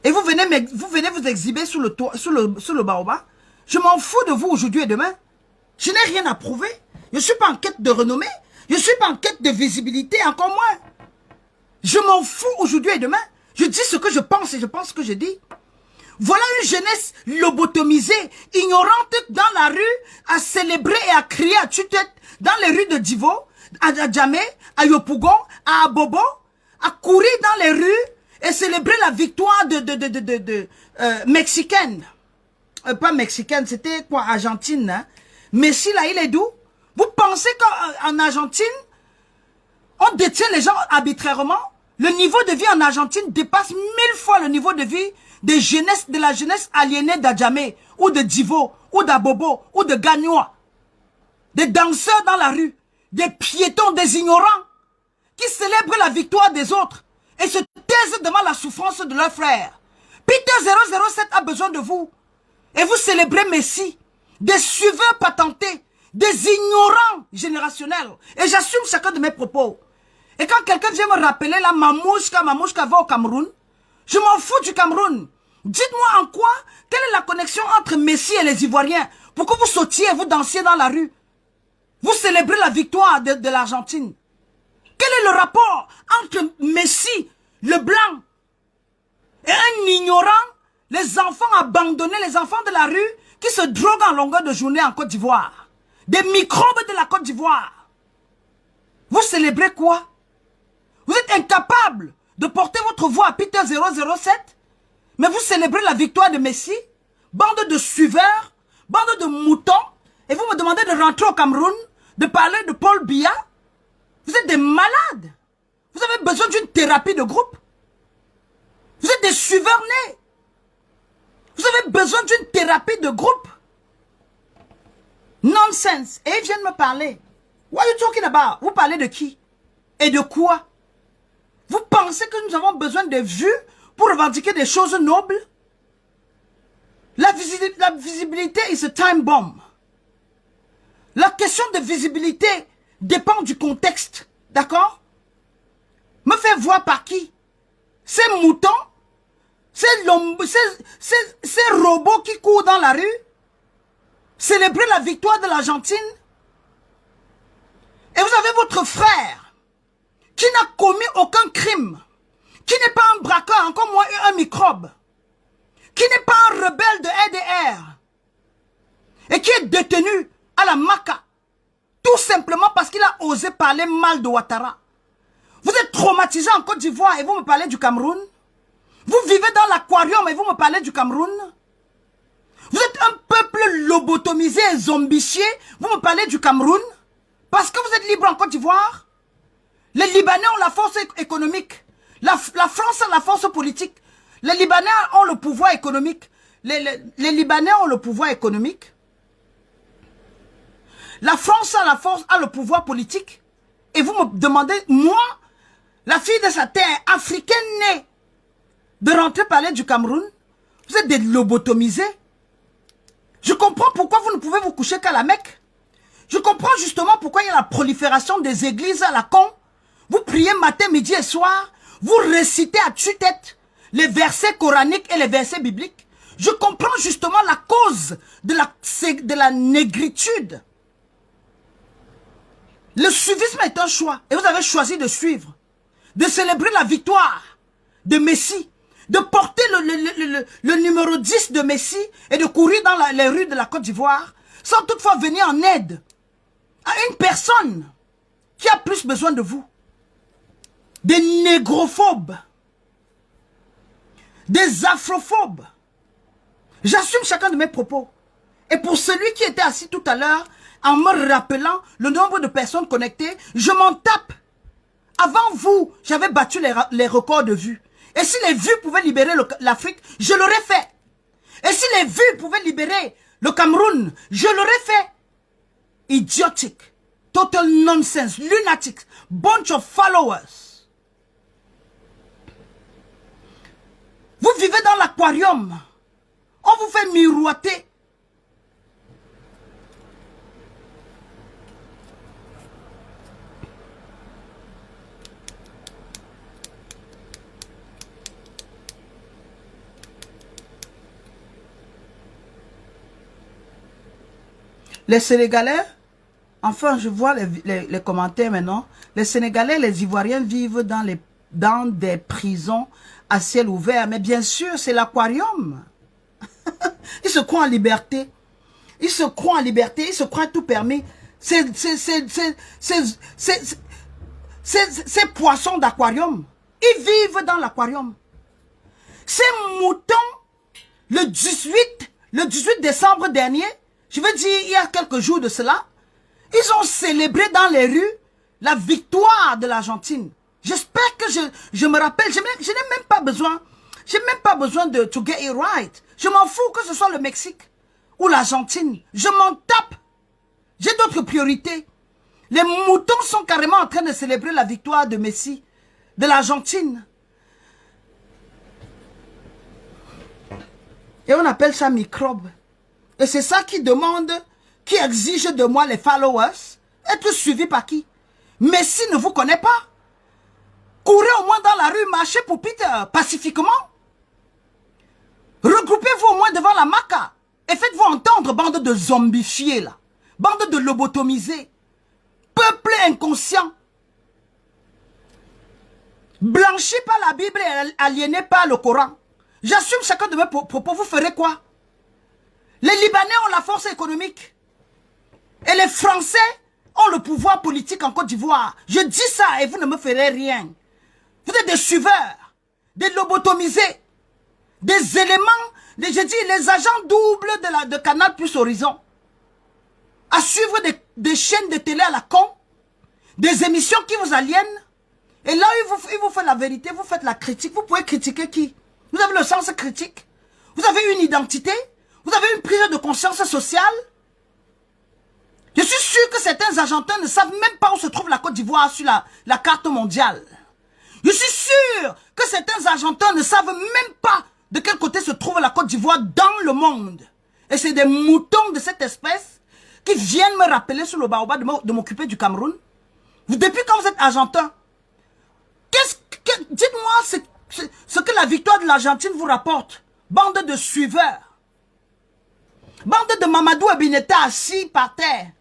Et vous venez vous exhiber sous le baobab. Je m'en fous de vous aujourd'hui et demain. Je n'ai rien à prouver. Je ne suis pas en quête de renommée. Je ne suis pas en quête de visibilité, encore moins. Je m'en fous aujourd'hui et demain. Je dis ce que je pense et je pense ce que je dis. Voilà une jeunesse lobotomisée, ignorante dans la rue, à célébrer et à crier à tue-tête dans les rues de Divo, à Djamé, à Yopougon, à Abobo, à courir dans les rues et célébrer la victoire mexicaine. Pas mexicaine, c'était quoi, Argentine. Hein? Messi, là, il est d'où? Vous pensez qu'en Argentine, on détient les gens arbitrairement? Le niveau de vie en Argentine dépasse 1000 fois le niveau de vie de la jeunesse aliénée d'Adjamé, ou de Divo, ou d'Abobo, ou de Gagnois. Des danseurs dans la rue, des piétons, des ignorants, qui célèbrent la victoire des autres et se taisent devant la souffrance de leurs frères. Peter 007 a besoin de vous. Et vous célébrez Messi, des suiveurs patentés, des ignorants générationnels. Et j'assume chacun de mes propos. Et quand quelqu'un vient me rappeler la Mamouchka va au Cameroun, je m'en fous du Cameroun. Dites-moi en quoi, quelle est la connexion entre Messi et les Ivoiriens pour que vous sautiez et vous dansiez dans la rue. Vous célébrez la victoire de l'Argentine. Quel est le rapport entre Messi, le blanc, et un ignorant, les enfants abandonnés, les enfants de la rue, qui se droguent en longueur de journée en Côte d'Ivoire? Des microbes de la Côte d'Ivoire. Vous célébrez quoi? Vous êtes incapable de porter votre voix à Peter 007, mais vous célébrez la victoire de Messi, bande de suiveurs, bande de moutons, et vous me demandez de rentrer au Cameroun, de parler de Paul Biya. Vous êtes des malades. Vous avez besoin d'une thérapie de groupe. Vous êtes des suiveurs nés. Vous avez besoin d'une thérapie de groupe. Nonsense. Et ils viennent me parler. What are you talking about? Vous parlez de qui? Et de quoi? Vous pensez que nous avons besoin de vues pour revendiquer des choses nobles? La visibilité is a time bomb. La question de visibilité dépend du contexte. D'accord? Me faire voir par qui? Ces moutons? Ces robots qui courent dans la rue? Célébrer la victoire de l'Argentine? Et vous avez votre frère qui n'a commis aucun crime, qui n'est pas un braqueur, encore moins un microbe, qui n'est pas un rebelle de RDR, et qui est détenu à la Maca, tout simplement parce qu'il a osé parler mal de Ouattara. Vous êtes traumatisé en Côte d'Ivoire et vous me parlez du Cameroun? Vous vivez dans l'aquarium et vous me parlez du Cameroun? Vous êtes un peuple lobotomisé et zombifié, vous me parlez du Cameroun? Parce que vous êtes libre en Côte d'Ivoire? Les Libanais ont la force économique. La France a la force politique. Les Libanais ont le pouvoir économique. Les Libanais ont le pouvoir économique. La France a le pouvoir politique. Et vous me demandez, moi, la fille de sa terre, africaine née, de rentrer parler du Cameroun? Vous êtes des lobotomisés. Je comprends pourquoi vous ne pouvez vous coucher qu'à la Mecque. Je comprends justement pourquoi il y a la prolifération des églises à la con. Vous priez matin, midi et soir. Vous récitez à tue-tête les versets coraniques et les versets bibliques. Je comprends justement la cause de la négritude. Le suivisme est un choix. Et vous avez choisi de suivre. De célébrer la victoire de Messie. De porter le numéro 10 de Messie et de courir dans les rues de la Côte d'Ivoire sans toutefois venir en aide à une personne qui a plus besoin de vous. Des négrophobes, des afrophobes. J'assume chacun de mes propos. Et pour celui qui était assis tout à l'heure, en me rappelant le nombre de personnes connectées, je m'en tape. Avant vous, j'avais battu les records de vues. Et si les vues pouvaient libérer l'Afrique, je l'aurais fait. Et si les vues pouvaient libérer le Cameroun, je l'aurais fait. Idiotique, total nonsense, lunatic, bunch of followers. Vous vivez dans l'aquarium. On vous fait miroiter. Les Sénégalais, enfin je vois les commentaires maintenant, les Sénégalais, les Ivoiriens vivent dans des prisons à ciel ouvert, mais bien sûr c'est l'aquarium. Ils se croient en liberté, ils se croient en liberté, ils se croient tout permis. Ces poissons d'aquarium, ils vivent dans l'aquarium. Ces moutons, le 18 décembre dernier, je veux dire, il y a quelques jours de cela, ils ont célébré dans les rues la victoire de l'Argentine. J'espère que je me rappelle, je n'ai même pas besoin de to get it right. Je m'en fous que ce soit le Mexique ou l'Argentine. Je m'en tape. J'ai d'autres priorités. Les moutons sont carrément en train de célébrer la victoire de Messi, de l'Argentine. Et on appelle ça microbe. Et c'est ça qui demande, qui exige de moi les followers, être suivi par qui? Messi ne vous connaît pas. Courez au moins dans la rue, marchez pour Peter, pacifiquement. Regroupez-vous au moins devant la maca et faites-vous entendre, bande de zombifiés là, bande de lobotomisés, peuple inconscient. Blanchis par la Bible et aliénés par le Coran. J'assume chacun de mes propos, vous ferez quoi? Les Libanais ont la force économique. Et les Français ont le pouvoir politique en Côte d'Ivoire. Je dis ça et vous ne me ferez rien. Vous êtes des suiveurs, des lobotomisés, des éléments, je dis les agents doubles de Canal plus Horizon. À suivre des chaînes de télé à la con, des émissions qui vous aliènent. Et là, il vous fait la vérité, vous faites la critique. Vous pouvez critiquer qui? Vous avez le sens critique. Vous avez une identité. Vous avez une prise de conscience sociale. Je suis sûr que certains Argentins ne savent même pas où se trouve la Côte d'Ivoire sur la carte mondiale. Je suis sûr que certains Argentins ne savent même pas de quel côté se trouve la Côte d'Ivoire dans le monde. Et c'est des moutons de cette espèce qui viennent me rappeler sur le baobab de m'occuper du Cameroun. Depuis quand vous êtes Argentin, dites-moi ce que la victoire de l'Argentine vous rapporte. Bande de suiveurs. Bande de Mamadou Abineta assis par terre.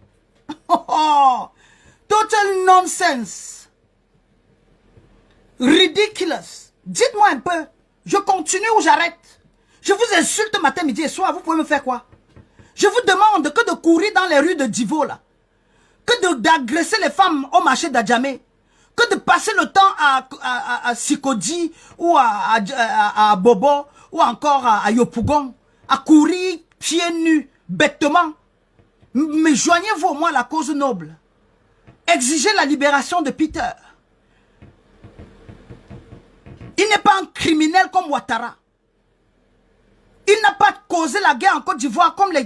Total nonsense. Ridiculous. Dites-moi un peu. Je continue ou j'arrête? Je vous insulte matin, midi et soir. Vous pouvez me faire quoi? Je vous demande que de courir dans les rues de Divo là. Que d'agresser les femmes au marché d'Adjamé. Que de passer le temps à Sikodi ou à Bobo ou encore à Yopougon. À courir pieds nus, bêtement. Mais joignez-vous au moins à la cause noble. Exigez la libération de Peter. Il n'est pas un criminel comme Ouattara. Il n'a pas causé la guerre en Côte d'Ivoire comme les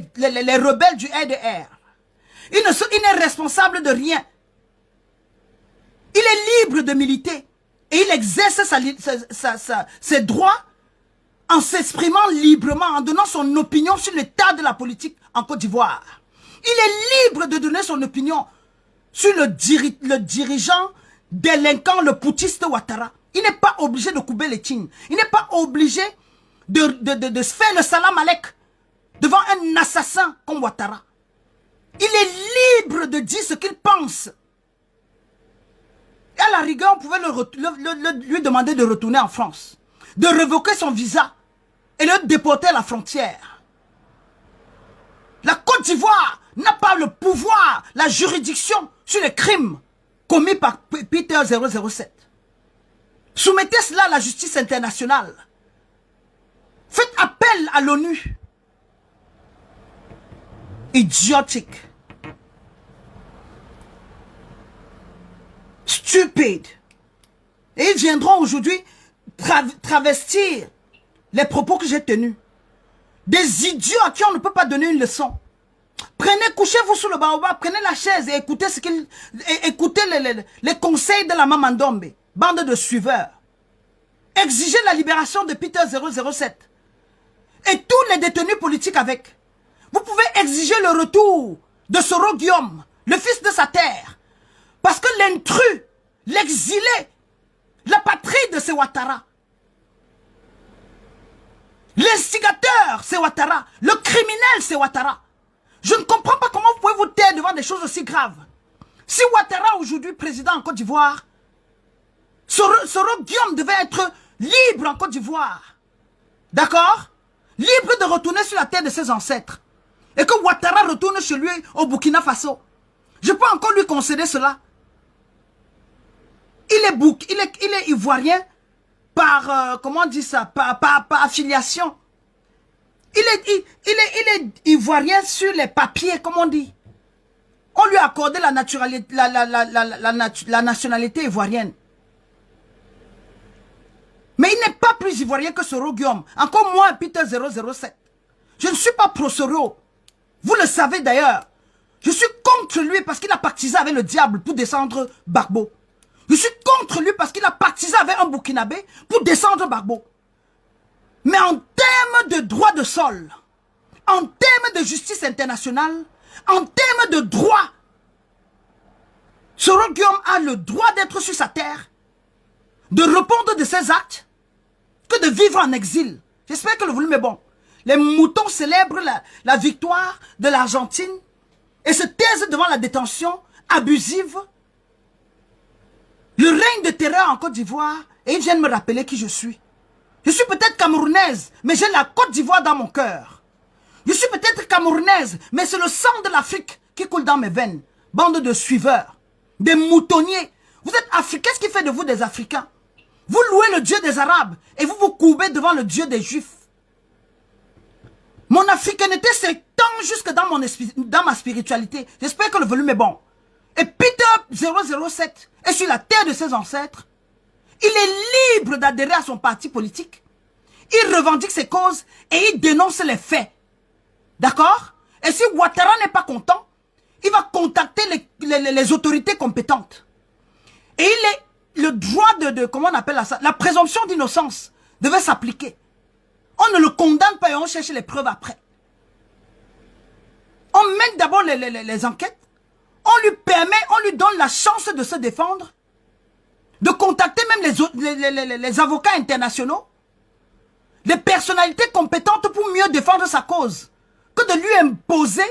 rebelles du RDR. Il n'est responsable de rien. Il est libre de militer. Et il exerce ses droits en s'exprimant librement, en donnant son opinion sur l'état de la politique en Côte d'Ivoire. Il est libre de donner son opinion sur le dirigeant délinquant, le putschiste Ouattara. Il n'est pas obligé de couper les tignes. Il n'est pas obligé de se faire le salam alek devant un assassin comme Ouattara. Il est libre de dire ce qu'il pense. Et à la rigueur, on pouvait lui demander de retourner en France, de révoquer son visa et le déporter à la frontière. La Côte d'Ivoire n'a pas le pouvoir, la juridiction sur les crimes commis par Peter 007. Soumettez cela à la justice internationale. Faites appel à l'ONU. Idiotique. Stupide. Et ils viendront aujourd'hui travestir les propos que j'ai tenus. Des idiots à qui on ne peut pas donner une leçon. Prenez, couchez-vous sous le baobab, prenez la chaise et écoutez écoutez les conseils de la Mamandombe, bande de suiveurs. Exigez la libération de Peter 007 et tous les détenus politiques avec. Vous pouvez exiger le retour de Soro Guillaume, le fils de sa terre, parce que l'intrus, l'exilé, l'apatride, c'est Ouattara. L'instigateur, c'est Ouattara. Le criminel, c'est Ouattara. Je ne comprends pas comment vous pouvez vous taire devant des choses aussi graves. Si Ouattara, aujourd'hui président en Côte d'Ivoire, Soro Guillaume devait être libre en Côte d'Ivoire. D'accord? Libre de retourner sur la terre de ses ancêtres. Et que Ouattara retourne chez lui au Burkina Faso. Je peux encore lui concéder cela. Il est ivoirien par, comment on dit ça, par affiliation. Il est ivoirien sur les papiers, comme on dit. On lui a accordé la nationalité ivoirienne. Mais il n'est pas plus ivoirien que Soro Guillaume. Encore moins Peter 007. Je ne suis pas pro Soro. Vous le savez d'ailleurs. Je suis contre lui parce qu'il a pactisé avec le diable pour descendre Gbagbo. Je suis contre lui parce qu'il a pactisé avec un Burkinabé pour descendre Gbagbo. Mais en termes de droit de sol, en termes de justice internationale, en termes de droit, Soro Guillaume a le droit d'être sur sa terre, de répondre de ses actes, que de vivre en exil. J'espère que le volume est bon. Les moutons célèbrent la victoire de l'Argentine et se taisent devant la détention abusive, le règne de terreur en Côte d'Ivoire, et ils viennent me rappeler qui je suis. Je suis peut-être camerounaise, mais j'ai la Côte d'Ivoire dans mon cœur. Je suis peut-être camerounaise, mais c'est le sang de l'Afrique qui coule dans mes veines. Bande de suiveurs, des moutonniers. Vous êtes Africains, qu'est-ce qui fait de vous des Africains? Vous louez le Dieu des Arabes et vous vous courbez devant le Dieu des Juifs. Mon africanité s'étend jusque dans ma spiritualité. J'espère que le volume est bon. Et Peter 007 est sur la terre de ses ancêtres. Il est libre d'adhérer à son parti politique. Il revendique ses causes et il dénonce les faits. D'accord? Et si Ouattara n'est pas content, il va contacter les autorités compétentes. Et le droit comment on appelle ça? La présomption d'innocence devait s'appliquer. On ne le condamne pas et on cherche les preuves après. On mène d'abord les enquêtes. On lui permet, on lui donne la chance de se défendre. De contacter même les avocats internationaux. Les personnalités compétentes pour mieux défendre sa cause. Que de lui imposer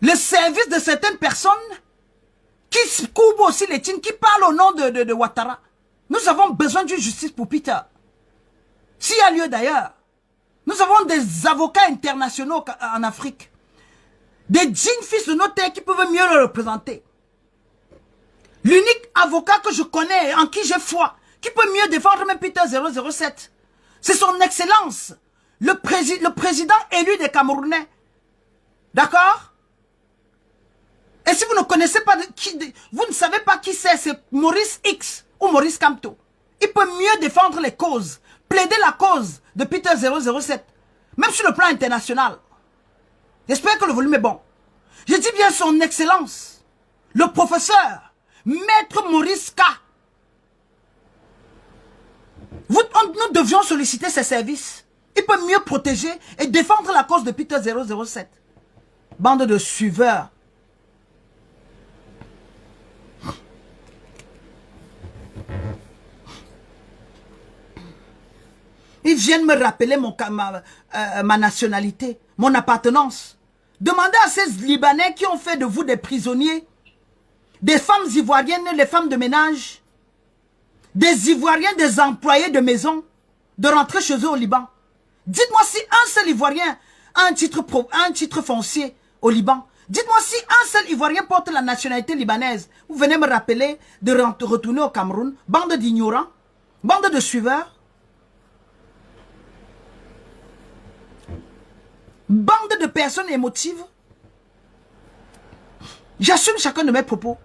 le service de certaines personnes qui courbent aussi les tines, qui parlent au nom de Ouattara. Nous avons besoin d'une justice pour Peter. S'il y a lieu d'ailleurs. Nous avons des avocats internationaux en Afrique. Des dignes fils de nos terres qui peuvent mieux le représenter. L'unique avocat que je connais, en qui j'ai foi, qui peut mieux défendre même Peter 007, c'est son excellence, le président élu des Camerounais. D'accord? Et si vous ne connaissez pas, vous ne savez pas qui c'est Maurice X ou Maurice Kamto. Il peut mieux défendre les causes, plaider la cause de Peter 007, même sur le plan international. J'espère que le volume est bon. Je dis bien son excellence, le professeur, Maître Maurice K. Nous devions solliciter ses services. Il peut mieux protéger et défendre la cause de Peter 007? Bande de suiveurs. Ils viennent me rappeler ma nationalité, mon appartenance. Demandez à ces Libanais qui ont fait de vous des prisonniers, des femmes ivoiriennes, les femmes de ménage, des Ivoiriens, des employés de maison, de rentrer chez eux au Liban. Dites-moi si un seul Ivoirien a un titre foncier au Liban. Dites-moi si un seul Ivoirien porte la nationalité libanaise. Vous venez me rappeler de retourner au Cameroun. Bande d'ignorants, bande de suiveurs. Bande de personnes émotives. J'assume chacun de mes propos.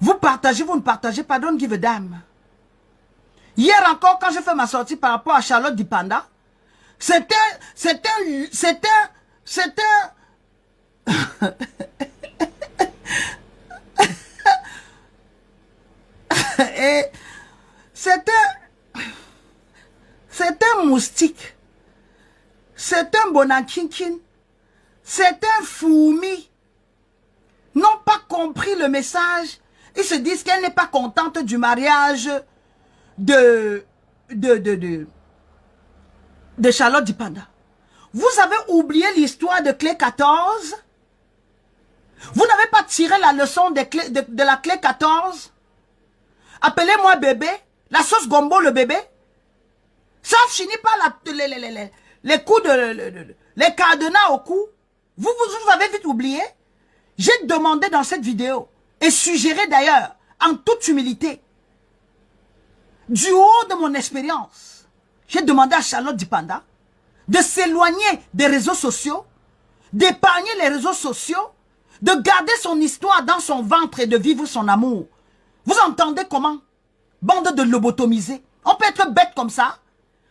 Vous partagez, vous ne partagez pas, don't give a damn. Hier encore, quand j'ai fait ma sortie par rapport à Charlotte Dipanda, c'était un moustique. C'est un bonankinkin. C'est un fourmi. N'ont pas compris le message. Ils se disent qu'elle n'est pas contente du mariage de Charlotte Dipanda. Vous avez oublié l'histoire de Clé 14? Vous n'avez pas tiré la leçon de la Clé 14? Appelez-moi bébé. La sauce gombo, le bébé. Ça finit par les coups les cadenas au cou. Vous avez vite oublié. J'ai demandé dans cette vidéo, et suggéré d'ailleurs, en toute humilité, du haut de mon expérience, j'ai demandé à Charlotte Dipanda de s'éloigner des réseaux sociaux, d'épargner les réseaux sociaux, de garder son histoire dans son ventre et de vivre son amour. Vous entendez comment? Bande de lobotomisés. On peut être bête comme ça,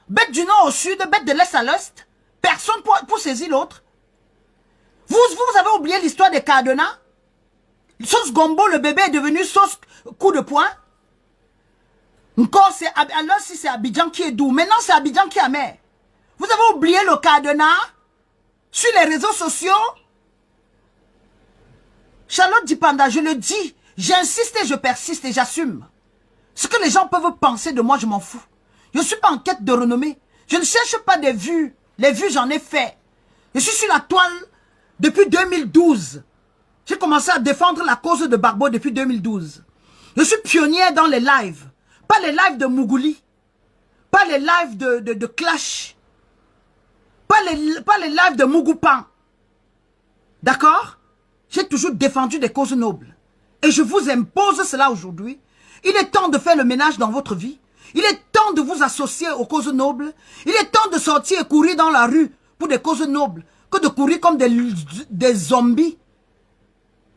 bête du nord au sud, bête de l'est à l'ouest. Personne pour saisir l'autre. Vous avez oublié l'histoire des cadenas? Sauce gombo, le bébé est devenu sauce coup de poing. Encore, alors si c'est Abidjan qui est doux, maintenant c'est Abidjan qui est amer. Vous avez oublié le cadenas sur les réseaux sociaux? Charlotte Dipanda, je le dis, j'insiste et je persiste et j'assume. Ce que les gens peuvent penser de moi, je m'en fous. Je ne suis pas en quête de renommée. Je ne cherche pas des vues. Les vues, j'en ai fait. Je suis sur la toile depuis 2012. J'ai commencé à défendre la cause de Gbagbo depuis 2012. Je suis pionnière dans les lives. Pas les lives de Mougouli. Pas les lives de Clash. Pas les lives de Mougoupan. D'accord? J'ai toujours défendu des causes nobles. Et je vous impose cela aujourd'hui. Il est temps de faire le ménage dans votre vie. Il est temps de vous associer aux causes nobles. Il est temps de sortir et courir dans la rue pour des causes nobles, que de courir comme des zombies.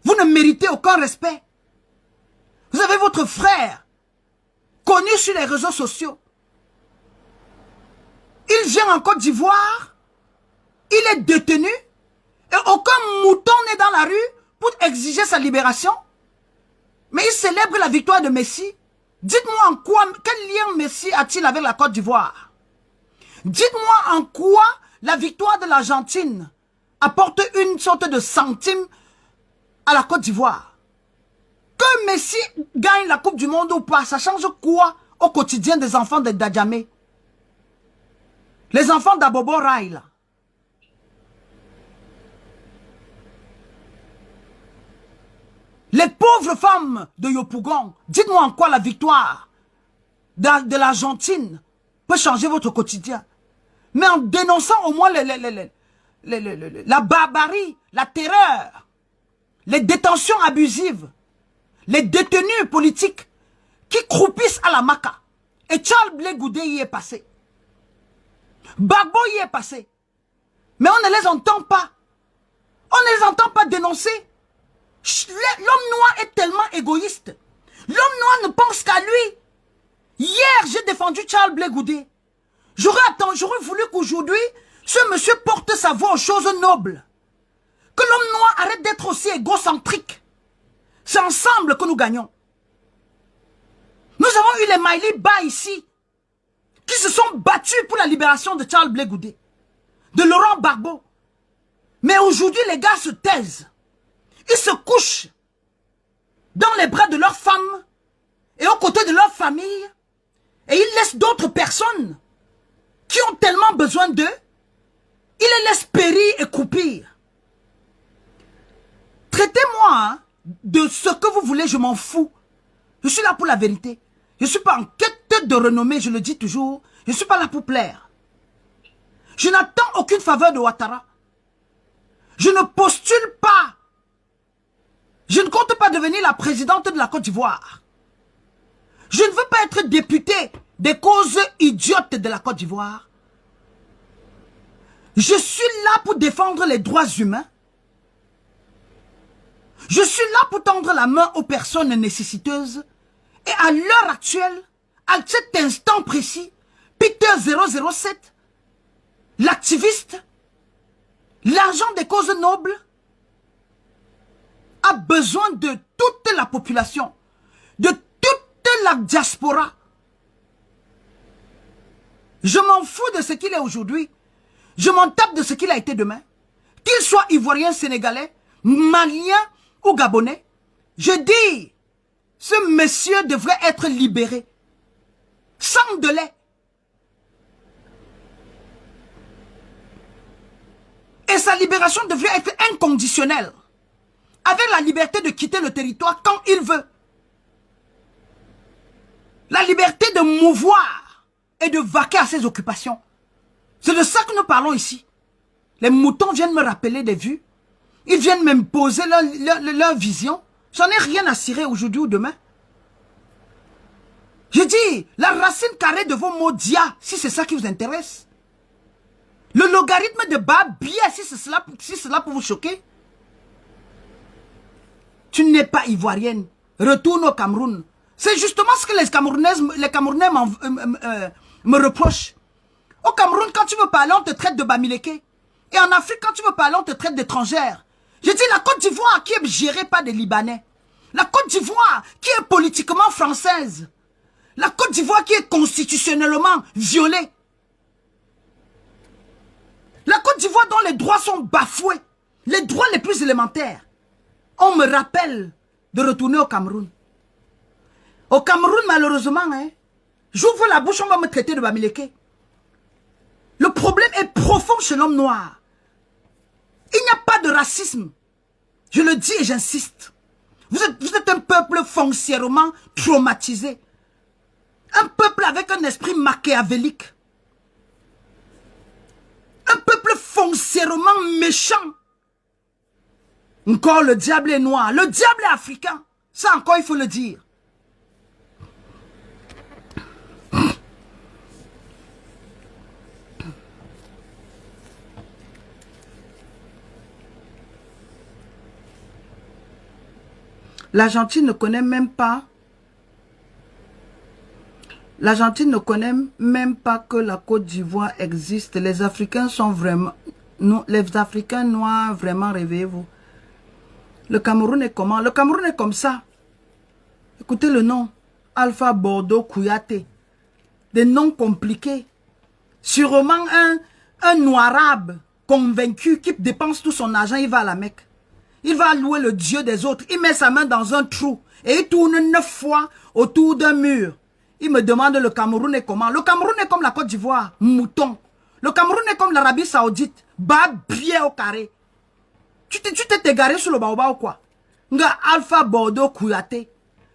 Vous ne méritez aucun respect. Vous avez votre frère, connu sur les réseaux sociaux. Il vient en Côte d'Ivoire. Il est détenu. Et aucun mouton n'est dans la rue pour exiger sa libération. Mais il célèbre la victoire de Messi. Dites-moi en quoi, quel lien Messi a-t-il avec la Côte d'Ivoire? Dites-moi en quoi la victoire de l'Argentine apporte une sorte de centime à la Côte d'Ivoire. Que Messi gagne la Coupe du Monde ou pas, ça change quoi au quotidien des enfants de Dadjamé? Les enfants d'Abobo Rai, là. Les pauvres femmes de Yopougon, dites-moi en quoi la victoire de l'Argentine peut changer votre quotidien. Mais en dénonçant au moins la barbarie, la terreur, les détentions abusives, les détenus politiques qui croupissent à la Maca. Et Charles Blé Goudé y est passé. Gbagbo y est passé. Mais on ne les entend pas. On ne les entend pas dénoncer. L'homme noir est tellement égoïste. L'homme noir ne pense qu'à lui. Hier, j'ai défendu Charles Blé Goudé. J'aurais voulu qu'aujourd'hui, ce monsieur porte sa voix aux choses nobles. Que l'homme noir arrête d'être aussi égocentrique. C'est ensemble que nous gagnons. Nous avons eu les Maïli Ba ici. qui se sont battus pour la libération de Charles Blé Goudé, de Laurent Gbagbo. Mais aujourd'hui, les gars se taisent. Ils se couchent dans les bras de leurs femmes et aux côtés de leur famille. Et ils laissent d'autres personnes qui ont tellement besoin d'eux. Ils les laissent périr et croupir. Traitez-moi hein, de ce que vous voulez, je m'en fous. Je suis là pour la vérité. Je ne suis pas en quête de renommée, je le dis toujours. Je ne suis pas là pour plaire. Je n'attends aucune faveur de Ouattara. Je ne postule pas. Je ne compte pas devenir la présidente de la Côte d'Ivoire. Je ne veux pas être députée des causes idiotes de la Côte d'Ivoire. Je suis là pour défendre les droits humains. Je suis là pour tendre la main aux personnes nécessiteuses. Et à l'heure actuelle, à cet instant précis, Peter 007, l'activiste, l'agent des causes nobles, a besoin de toute la population, de toute la diaspora. Je m'en fous de ce qu'il est aujourd'hui. Je m'en tape de ce qu'il a été demain. Qu'il soit ivoirien, sénégalais, malien ou gabonais. Je dis, ce monsieur devrait être libéré. Sans délai. Et sa libération devrait être inconditionnelle. Avec la liberté de quitter le territoire quand il veut. La liberté de mouvoir et de vaquer à ses occupations. C'est de ça que nous parlons ici. Les moutons viennent me rappeler des vues. Ils viennent m'imposer leur vision. J'en ai rien à cirer aujourd'hui ou demain. Je dis, la racine carrée de vos mots dia, si c'est ça qui vous intéresse. Le logarithme de Babia, si c'est cela pour vous choquer. Tu n'es pas ivoirienne. Retourne au Cameroun. C'est justement ce que les Camerounais me reprochent. Au Cameroun, quand tu veux parler, on te traite de Bamileke. Et en Afrique, quand tu veux parler, on te traite d'étrangère. Je dis la Côte d'Ivoire qui est gérée par des Libanais. La Côte d'Ivoire qui est politiquement française. La Côte d'Ivoire qui est constitutionnellement violée. La Côte d'Ivoire dont les droits sont bafoués. Les droits les plus élémentaires. On me rappelle de retourner au Cameroun. Au Cameroun, malheureusement, hein, j'ouvre la bouche, on va me traiter de Bamileke. Le problème est profond chez l'homme noir. Il n'y a pas de racisme. Je le dis et j'insiste. Vous êtes un peuple foncièrement traumatisé. Un peuple avec un esprit machiavélique. Un peuple foncièrement méchant. Encore le diable est noir. Le diable est africain. Ça encore il faut le dire. L'Argentine ne connaît même pas. L'Argentine ne connaît même pas que la Côte d'Ivoire existe. Les Africains sont vraiment... les Africains noirs, vraiment, réveillez-vous. Le Cameroun est comment? Le Cameroun est comme ça. Écoutez le nom. Alpha Bordeaux Kouyaté. Des noms compliqués. Sûrement un noirabe convaincu qui dépense tout son argent, il va à la Mecque. Il va louer le Dieu des autres. Il met sa main dans un trou et il tourne 9 fois autour d'un mur. Il me demande le Cameroun est comment? Le Cameroun est comme la Côte d'Ivoire, mouton. Le Cameroun est comme l'Arabie Saoudite, bas bien au carré. Tu t'es égaré sur le baobab ou quoi? Nga Alpha Bordeaux Kouyaté.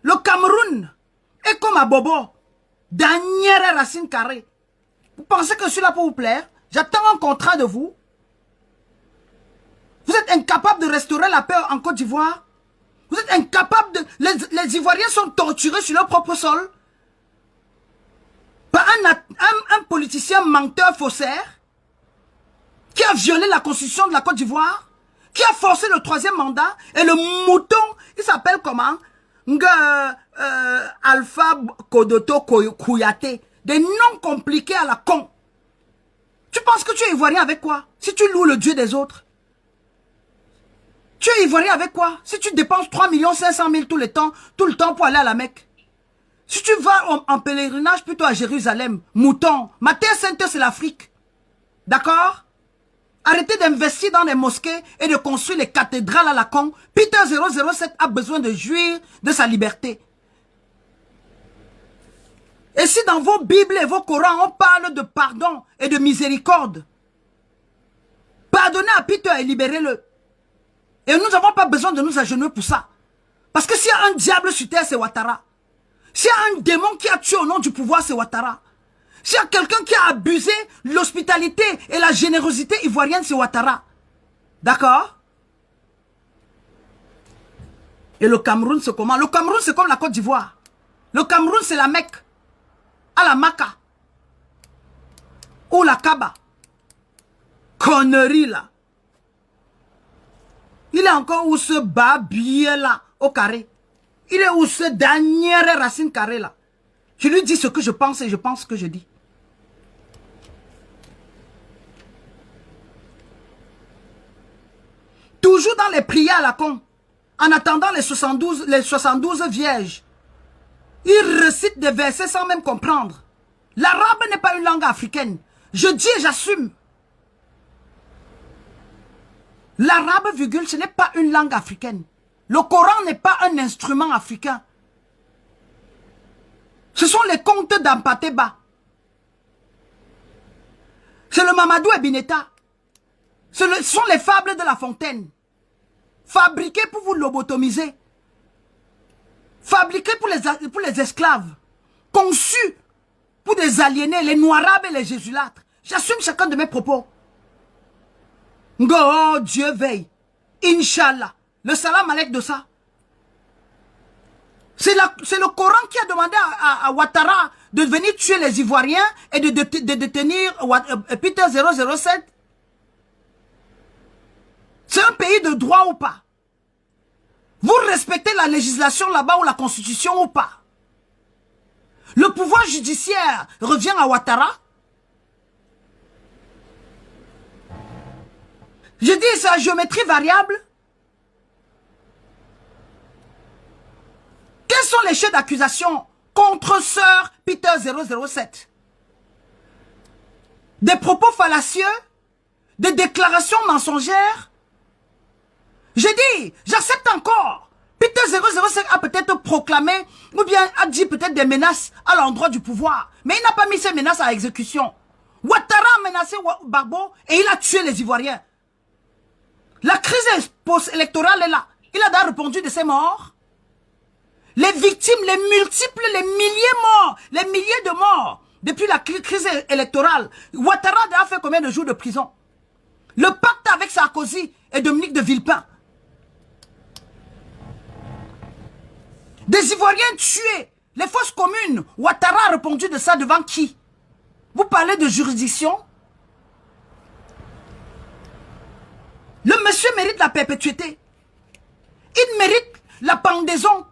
Le Cameroun est comme à Bobo, dernière racine carrée. Vous pensez que je suis là pour vous plaire? J'attends un contrat de vous. Vous êtes incapable de restaurer la paix en Côte d'Ivoire. Vous êtes incapable de... Les Ivoiriens sont torturés sur leur propre sol. Par un politicien menteur faussaire qui a violé la constitution de la Côte d'Ivoire, qui a forcé le 3e mandat, et le mouton, il s'appelle comment? Alpha Kodoto Kouyaté. Des noms compliqués à la con. Tu penses que tu es Ivoirien avec quoi? Si tu loues le Dieu des autres. Tu es Ivoirien avec quoi? Si tu dépenses 3 500 000 tout le temps pour aller à la Mecque. Si tu vas en pèlerinage plutôt à Jérusalem, mouton, ma terre sainte c'est l'Afrique. D'accord? Arrêtez d'investir dans les mosquées et de construire les cathédrales à la con. Peter 007 a besoin de jouir de sa liberté. Et si dans vos Bibles et vos Corans, on parle de pardon et de miséricorde, pardonnez à Peter et libérez-le. Et nous n'avons pas besoin de nous agenouiller pour ça. Parce que s'il y a un diable sur terre, c'est Ouattara. S'il y a un démon qui a tué au nom du pouvoir, c'est Ouattara. S'il y a quelqu'un qui a abusé l'hospitalité et la générosité ivoirienne, c'est Ouattara. D'accord? Et le Cameroun, c'est comment? Le Cameroun, c'est comme la Côte d'Ivoire. Le Cameroun, c'est la Mecque. À la Maka. Ou la Kaba. Connerie, là. Il est encore où ce babier, là, au carré. Il est où ce dernier racine carré, là. Je lui dis ce que je pense et je pense ce que je dis. Toujours dans les prières à la con, en attendant les 72 vierges, il récite des versets sans même comprendre. L'arabe n'est pas une langue africaine. Je dis et j'assume. L'arabe, virgule, ce n'est pas une langue africaine. Le Coran n'est pas un instrument africain. Ce sont les contes d'Ampateba. C'est le Mamadou Ebineta. Ce sont les fables de La Fontaine. Fabriquées pour vous lobotomiser. Fabriquées pour les esclaves. Conçues pour des aliénés, les noirs et les jésulâtres. J'assume chacun de mes propos. Oh, Dieu veille. Inch'Allah. Le salam alek de ça. C'est le Coran qui a demandé à Ouattara de venir tuer les Ivoiriens et de détenir Peter 007. C'est un pays de droit ou pas? Vous respectez la législation là-bas ou la constitution ou pas? Le pouvoir judiciaire revient à Ouattara? Je dis c'est la géométrie variable. Quels sont les chefs d'accusation contre Sir Peter 007? Des propos fallacieux? Des déclarations mensongères? Je dis, j'accepte encore. Peter 007 a peut-être proclamé, ou bien a dit peut-être des menaces à l'endroit du pouvoir. Mais il n'a pas mis ces menaces à exécution. Ouattara a menacé Gbagbo et il a tué les Ivoiriens. La crise post-électorale est là. Il a d'ailleurs répondu de ses morts. Les victimes, les multiples, les milliers morts, les milliers de morts depuis la crise électorale. Ouattara a fait combien de jours de prison? Le pacte avec Sarkozy et Dominique de Villepin. Des Ivoiriens tués, les fausses communes. Ouattara a répondu de ça devant qui? Vous parlez de juridiction? Le monsieur mérite la perpétuité. Il mérite la pendaison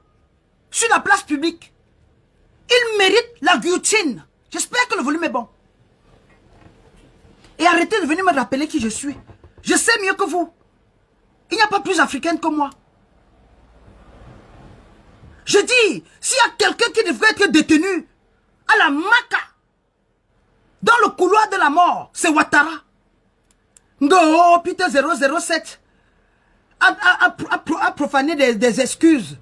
sur la place publique. Il mérite la guillotine. J'espère que le volume est bon. Et arrêtez de venir me rappeler qui je suis. Je sais mieux que vous. Il n'y a pas plus africaine que moi. Je dis, s'il y a quelqu'un qui devrait être détenu à la Maka, dans le couloir de la mort, c'est Ouattara. Oh, Peter 007 a profané des excuses,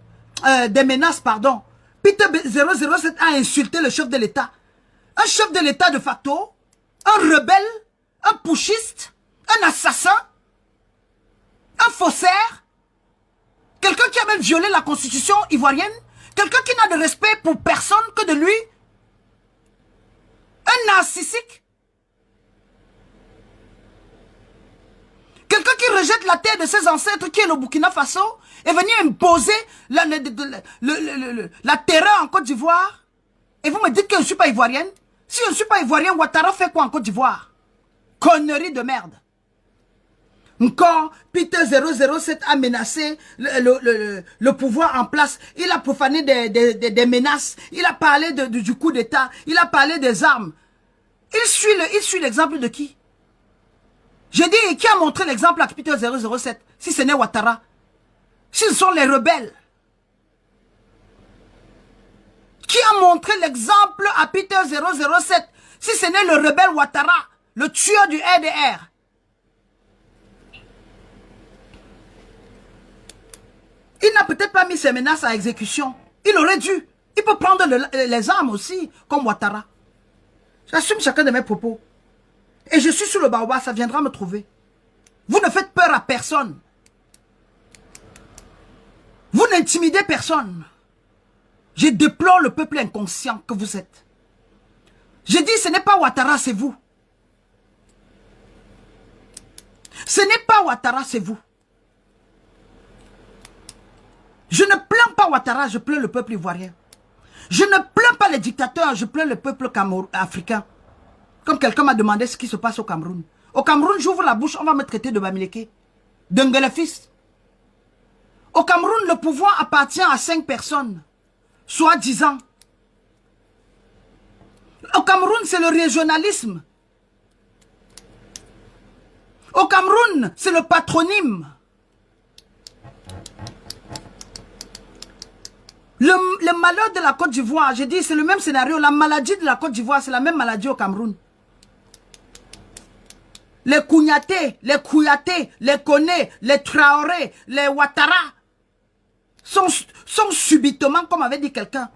des menaces, pardon. Peter 007 a insulté le chef de l'État. Un chef de l'État de facto, un rebelle, un putschiste, un assassin, un faussaire, quelqu'un qui a même violé la constitution ivoirienne, quelqu'un qui n'a de respect pour personne que de lui, un narcissique, quelqu'un qui rejette la terre de ses ancêtres, qui est le Burkina Faso, est venu imposer la terreur en Côte d'Ivoire. Et vous me dites que je ne suis pas ivoirienne? Si je ne suis pas ivoirienne, Ouattara fait quoi en Côte d'Ivoire? Connerie de merde. Encore, Peter 007 a menacé le pouvoir en place. Il a profané des menaces. Il a parlé du coup d'État. Il a parlé des armes. Il suit l'exemple de qui? Je dis, qui a montré l'exemple à Peter 007? Si ce n'est Ouattara. S'ils sont les rebelles. Qui a montré l'exemple à Peter 007? Si ce n'est le rebelle Ouattara, le tueur du RDR. Il n'a peut-être pas mis ses menaces à exécution. Il aurait dû. Il peut prendre les armes aussi, comme Ouattara. J'assume chacun de mes propos. Et je suis sur le baobab, ça viendra me trouver. Vous ne faites peur à personne. Vous n'intimidez personne. Je déplore le peuple inconscient que vous êtes. Je dis, ce n'est pas Ouattara, c'est vous. Ce n'est pas Ouattara, c'est vous. Je ne plains pas Ouattara, je plains le peuple ivoirien. Je ne plains pas les dictateurs, je plains le peuple africain. Comme quelqu'un m'a demandé ce qui se passe au Cameroun. Au Cameroun, j'ouvre la bouche, on va me traiter de Bamileke, d'Ngelefis. Au Cameroun, le pouvoir appartient à 5 personnes, soi-disant. Au Cameroun, c'est le régionalisme. Au Cameroun, c'est le patronyme. Le malheur de la Côte d'Ivoire, j'ai dit, c'est le même scénario. La maladie de la Côte d'Ivoire, c'est la même maladie au Cameroun. Les Kouniaté, les Kouyaté, les Koné, les Traoré, les Ouattara sont subitement, comme avait dit quelqu'un,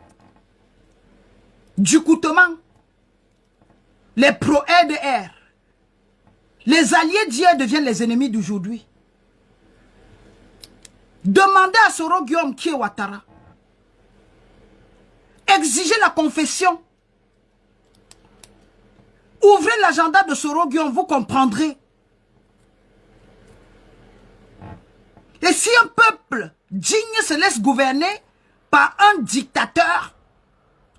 du coutement. Les pro-RDR. Les alliés d'hier deviennent les ennemis d'aujourd'hui. Demandez à Soro Guillaume qui est Ouattara. Exigez la confession. Ouvrez l'agenda de Soro Guillaume, vous comprendrez. Et si un peuple digne se laisse gouverner par un dictateur,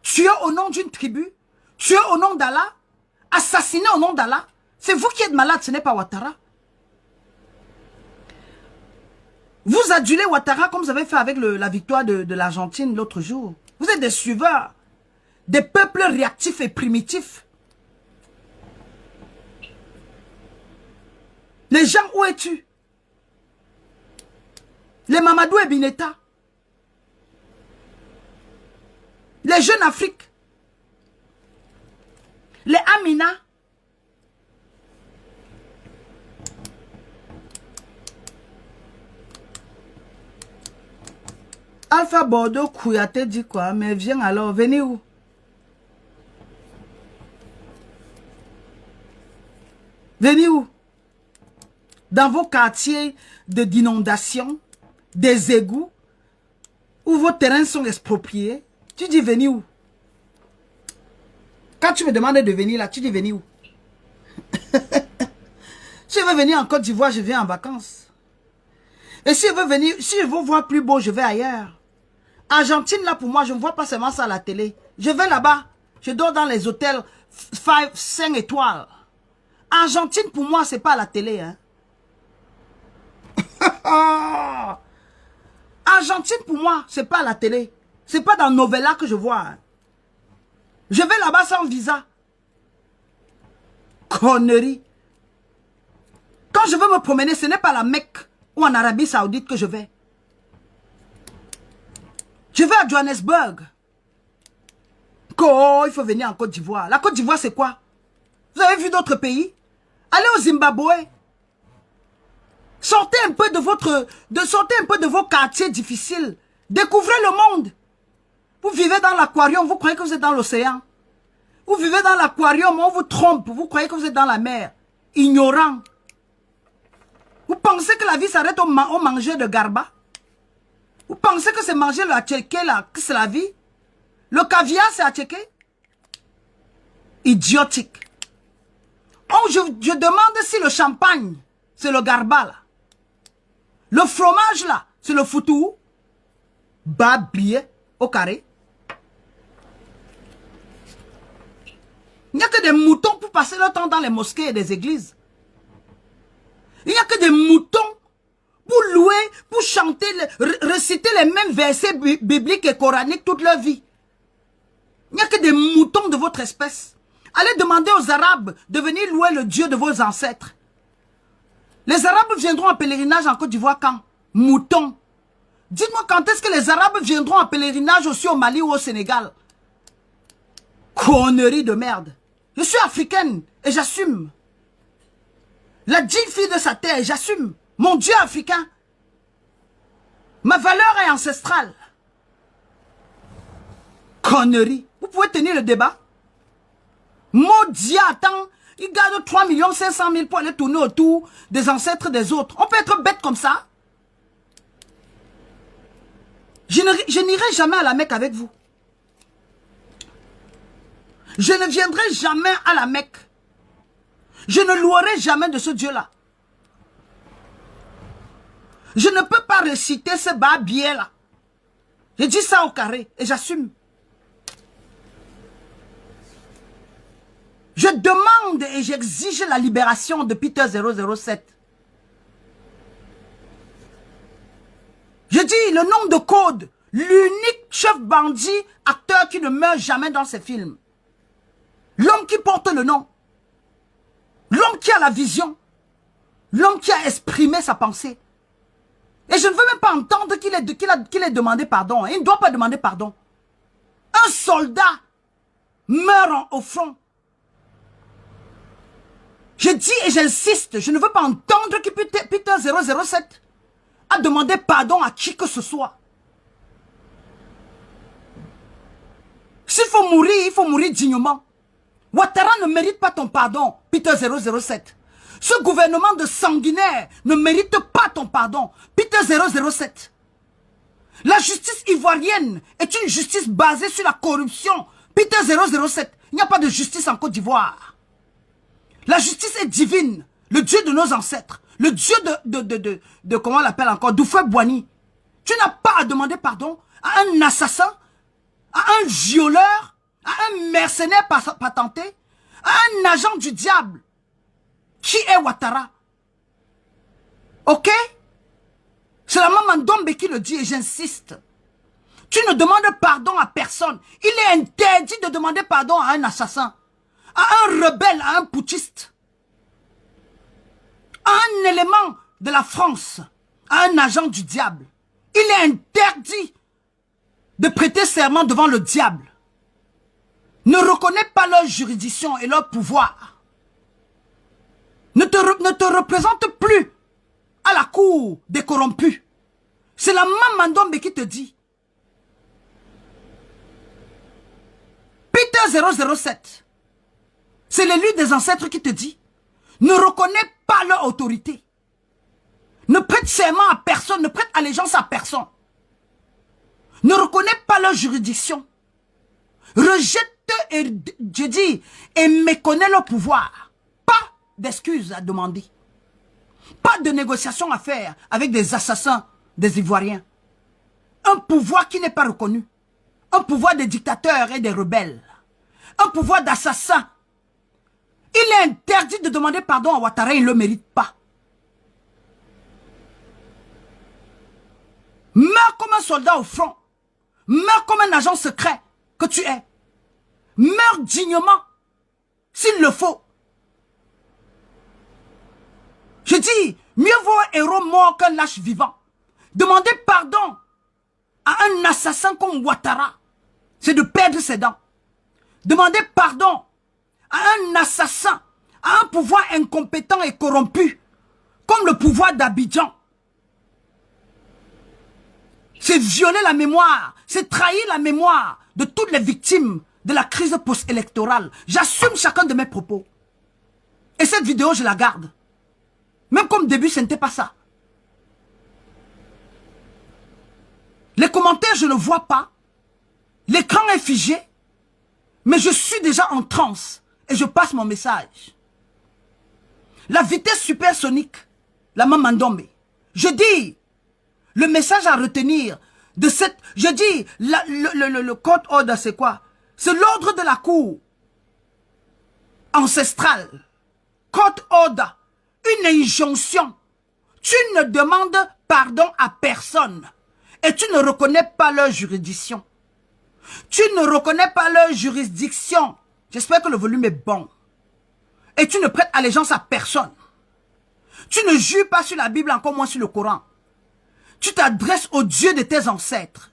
tué au nom d'une tribu, tué au nom d'Allah, assassiné au nom d'Allah, c'est vous qui êtes malade, ce n'est pas Ouattara. Vous adulez Ouattara comme vous avez fait avec la victoire de l'Argentine l'autre jour. Vous êtes des suiveurs, des peuples réactifs et primitifs. Les gens, où es-tu? Les Mamadou et Bineta. Les jeunes Afrique. Les Amina. Alpha Bordeaux Kouyaté dit quoi? Mais viens alors, venez où? Venez où? Dans vos quartiers d'inondation, des égouts, où vos terrains sont expropriés. Tu dis venez où? Quand tu me demandes de venir là, tu dis venez où? Si je veux venir en Côte d'Ivoire, je viens en vacances. Et si je veux venir, si je veux voir plus beau, je vais ailleurs. Argentine, là, pour moi, je ne vois pas seulement ça à la télé. Je vais là-bas. Je dors dans les hôtels 5 étoiles. Argentine, pour moi, c'est pas à la télé. Hein. Argentine, pour moi, c'est pas à la télé. C'est pas dans Novella que je vois. Hein. Je vais là-bas sans visa. Connerie. Quand je veux me promener, ce n'est pas à la Mecque ou en Arabie Saoudite que je vais. Je vais à Johannesburg. Oh, il faut venir en Côte d'Ivoire. La Côte d'Ivoire, c'est quoi? Vous avez vu d'autres pays? Allez au Zimbabwe. Sortez un peu de vos quartiers difficiles. Découvrez le monde. Vous vivez dans l'aquarium, vous croyez que vous êtes dans l'océan. Vous vivez dans l'aquarium, on vous trompe, vous croyez que vous êtes dans la mer. Ignorant. Vous pensez que la vie s'arrête au manger de garba? Vous pensez que c'est manger le attiéké là, que c'est la vie? Le caviar, c'est attiéké? Idiotique. Oh, je demande si le champagne, c'est le garba là. Le fromage là, c'est le foutou. Bablier au carré. Il n'y a que des moutons pour passer leur temps dans les mosquées et les églises. Il n'y a que des moutons pour louer, pour chanter, réciter les mêmes versets bibliques et coraniques toute leur vie. Il n'y a que des moutons de votre espèce. Allez demander aux Arabes de venir louer le Dieu de vos ancêtres. Les Arabes viendront en pèlerinage en Côte d'Ivoire quand? Moutons. Dites-moi quand est-ce que les Arabes viendront en pèlerinage aussi au Mali ou au Sénégal? Connerie de merde. Je suis africaine et j'assume. La digne fille de sa terre, j'assume. Mon Dieu africain. Ma valeur est ancestrale. Connerie. Vous pouvez tenir le débat? Maudit, attends. Il garde 3 500 000 pour aller tourner autour des ancêtres des autres. On peut être bête comme ça? Je n'irai jamais à la Mecque avec vous. Je ne viendrai jamais à la Mecque. Je ne louerai jamais de ce Dieu-là. Je ne peux pas réciter ce bas-biais-là. J'ai dit ça au carré et j'assume. Je demande et j'exige la libération de Peter 007. Je dis le nom de code, l'unique chef bandit, acteur qui ne meurt jamais dans ses films. L'homme qui porte le nom. L'homme qui a la vision. L'homme qui a exprimé sa pensée. Et je ne veux même pas entendre qu'il ait demandé pardon. Il ne doit pas demander pardon. Un soldat meurt au front. Je dis et j'insiste, je ne veux pas entendre que Peter 007 a demandé pardon à qui que ce soit. S'il faut mourir, il faut mourir dignement. Ouattara ne mérite pas ton pardon, Peter 007. Ce gouvernement de sanguinaires ne mérite pas ton pardon, Peter 007. La justice ivoirienne est une justice basée sur la corruption, Peter 007. Il n'y a pas de justice en Côte d'Ivoire. La justice est divine, le Dieu de nos ancêtres, le Dieu de comment on l'appelle encore, d'Oufoué-Boigny. Tu n'as pas à demander pardon à un assassin, à un violeur, à un mercenaire patenté, à un agent du diable. Qui est Ouattara? Ok? C'est la maman Ndombe qui le dit et j'insiste. Tu ne demandes pardon à personne. Il est interdit de demander pardon à un assassin, à un rebelle, à un putschiste, à un élément de la France, à un agent du diable. Il est interdit de prêter serment devant le diable. Ne reconnais pas leur juridiction et leur pouvoir. Ne te représente plus à la cour des corrompus. C'est la maman Ndombe qui te dit. Peter 007. C'est l'élu des ancêtres qui te dit. Ne reconnais pas leur autorité. Ne prête serment à personne, ne prête allégeance à personne. Ne reconnais pas leur juridiction. Rejette et, je dis, et méconnais leur pouvoir. Pas d'excuses à demander. Pas de négociations à faire avec des assassins des Ivoiriens. Un pouvoir qui n'est pas reconnu. Un pouvoir des dictateurs et des rebelles. Un pouvoir d'assassins. Il est interdit de demander pardon à Ouattara, il ne le mérite pas. Meurs comme un soldat au front. Meurs comme un agent secret que tu es. Meurs dignement, s'il le faut. Je dis, mieux vaut un héros mort qu'un lâche vivant. Demander pardon à un assassin comme Ouattara, c'est de perdre ses dents. Demander pardon à un assassin, à un pouvoir incompétent et corrompu, comme le pouvoir d'Abidjan, c'est violer la mémoire, c'est trahir la mémoire de toutes les victimes de la crise post-électorale. J'assume chacun de mes propos. Et cette vidéo, je la garde. Même comme début, ce n'était pas ça. Les commentaires, je ne vois pas. L'écran est figé. Mais je suis déjà en transe. Et je passe mon message. La vitesse supersonique. La maman Ndombe. Je dis, le message à retenir de cette... Je dis, le code order, c'est quoi? C'est l'ordre de la cour ancestrale. Code order. Une injonction. Tu ne demandes pardon à personne. Et tu ne reconnais pas leur juridiction. Tu ne reconnais pas leur juridiction. J'espère que le volume est bon. Et tu ne prêtes allégeance à personne. Tu ne jures pas sur la Bible, encore moins sur le Coran. Tu t'adresses au Dieu de tes ancêtres.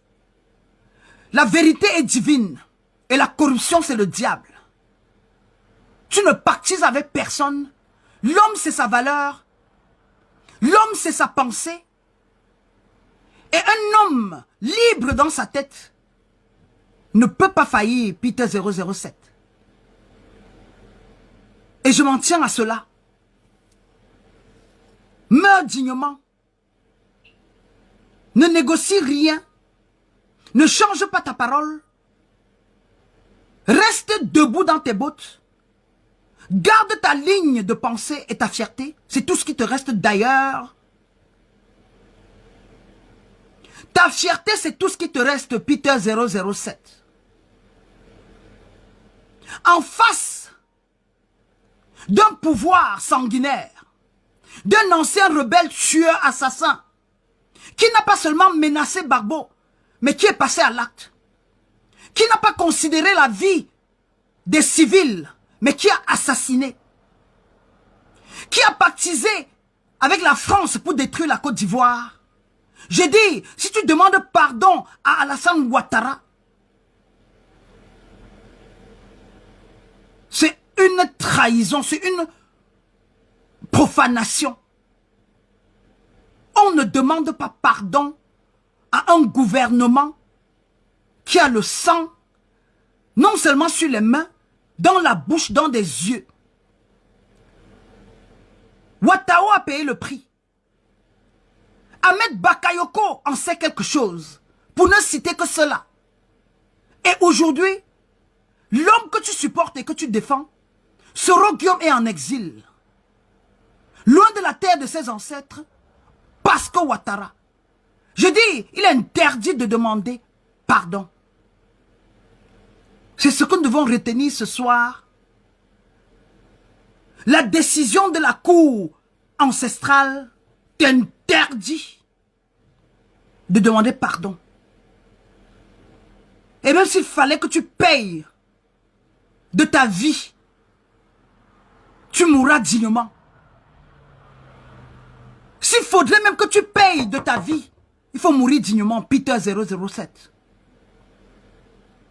La vérité est divine. Et la corruption, c'est le diable. Tu ne pactises avec personne. L'homme, c'est sa valeur. L'homme, c'est sa pensée. Et un homme libre dans sa tête ne peut pas faillir, Peter 007. Et je m'en tiens à cela. Meurs dignement. Ne négocie rien. Ne change pas ta parole. Reste debout dans tes bottes. Garde ta ligne de pensée et ta fierté. C'est tout ce qui te reste d'ailleurs. Ta fierté, c'est tout ce qui te reste, Peter 007. En face d'un pouvoir sanguinaire, d'un ancien rebelle tueur assassin, qui n'a pas seulement menacé Gbagbo, mais qui est passé à l'acte, qui n'a pas considéré la vie des civils, mais qui a assassiné, qui a pactisé avec la France pour détruire la Côte d'Ivoire. J'ai dit, si tu demandes pardon à Alassane Ouattara, c'est une trahison, c'est une profanation. On ne demande pas pardon à un gouvernement qui a le sang, non seulement sur les mains, dans la bouche, dans des yeux. Ouattara a payé le prix. Ahmed Bakayoko en sait quelque chose, pour ne citer que cela. Et aujourd'hui, l'homme que tu supportes et que tu défends, Soro Guillaume est en exil. Loin de la terre de ses ancêtres, parce que Ouattara. Je dis, il est interdit de demander pardon. C'est ce que nous devons retenir ce soir. La décision de la cour ancestrale t'interdit de demander pardon. Et même s'il fallait que tu payes de ta vie, tu mourras dignement. S'il faudrait même que tu payes de ta vie, il faut mourir dignement, Peter 007.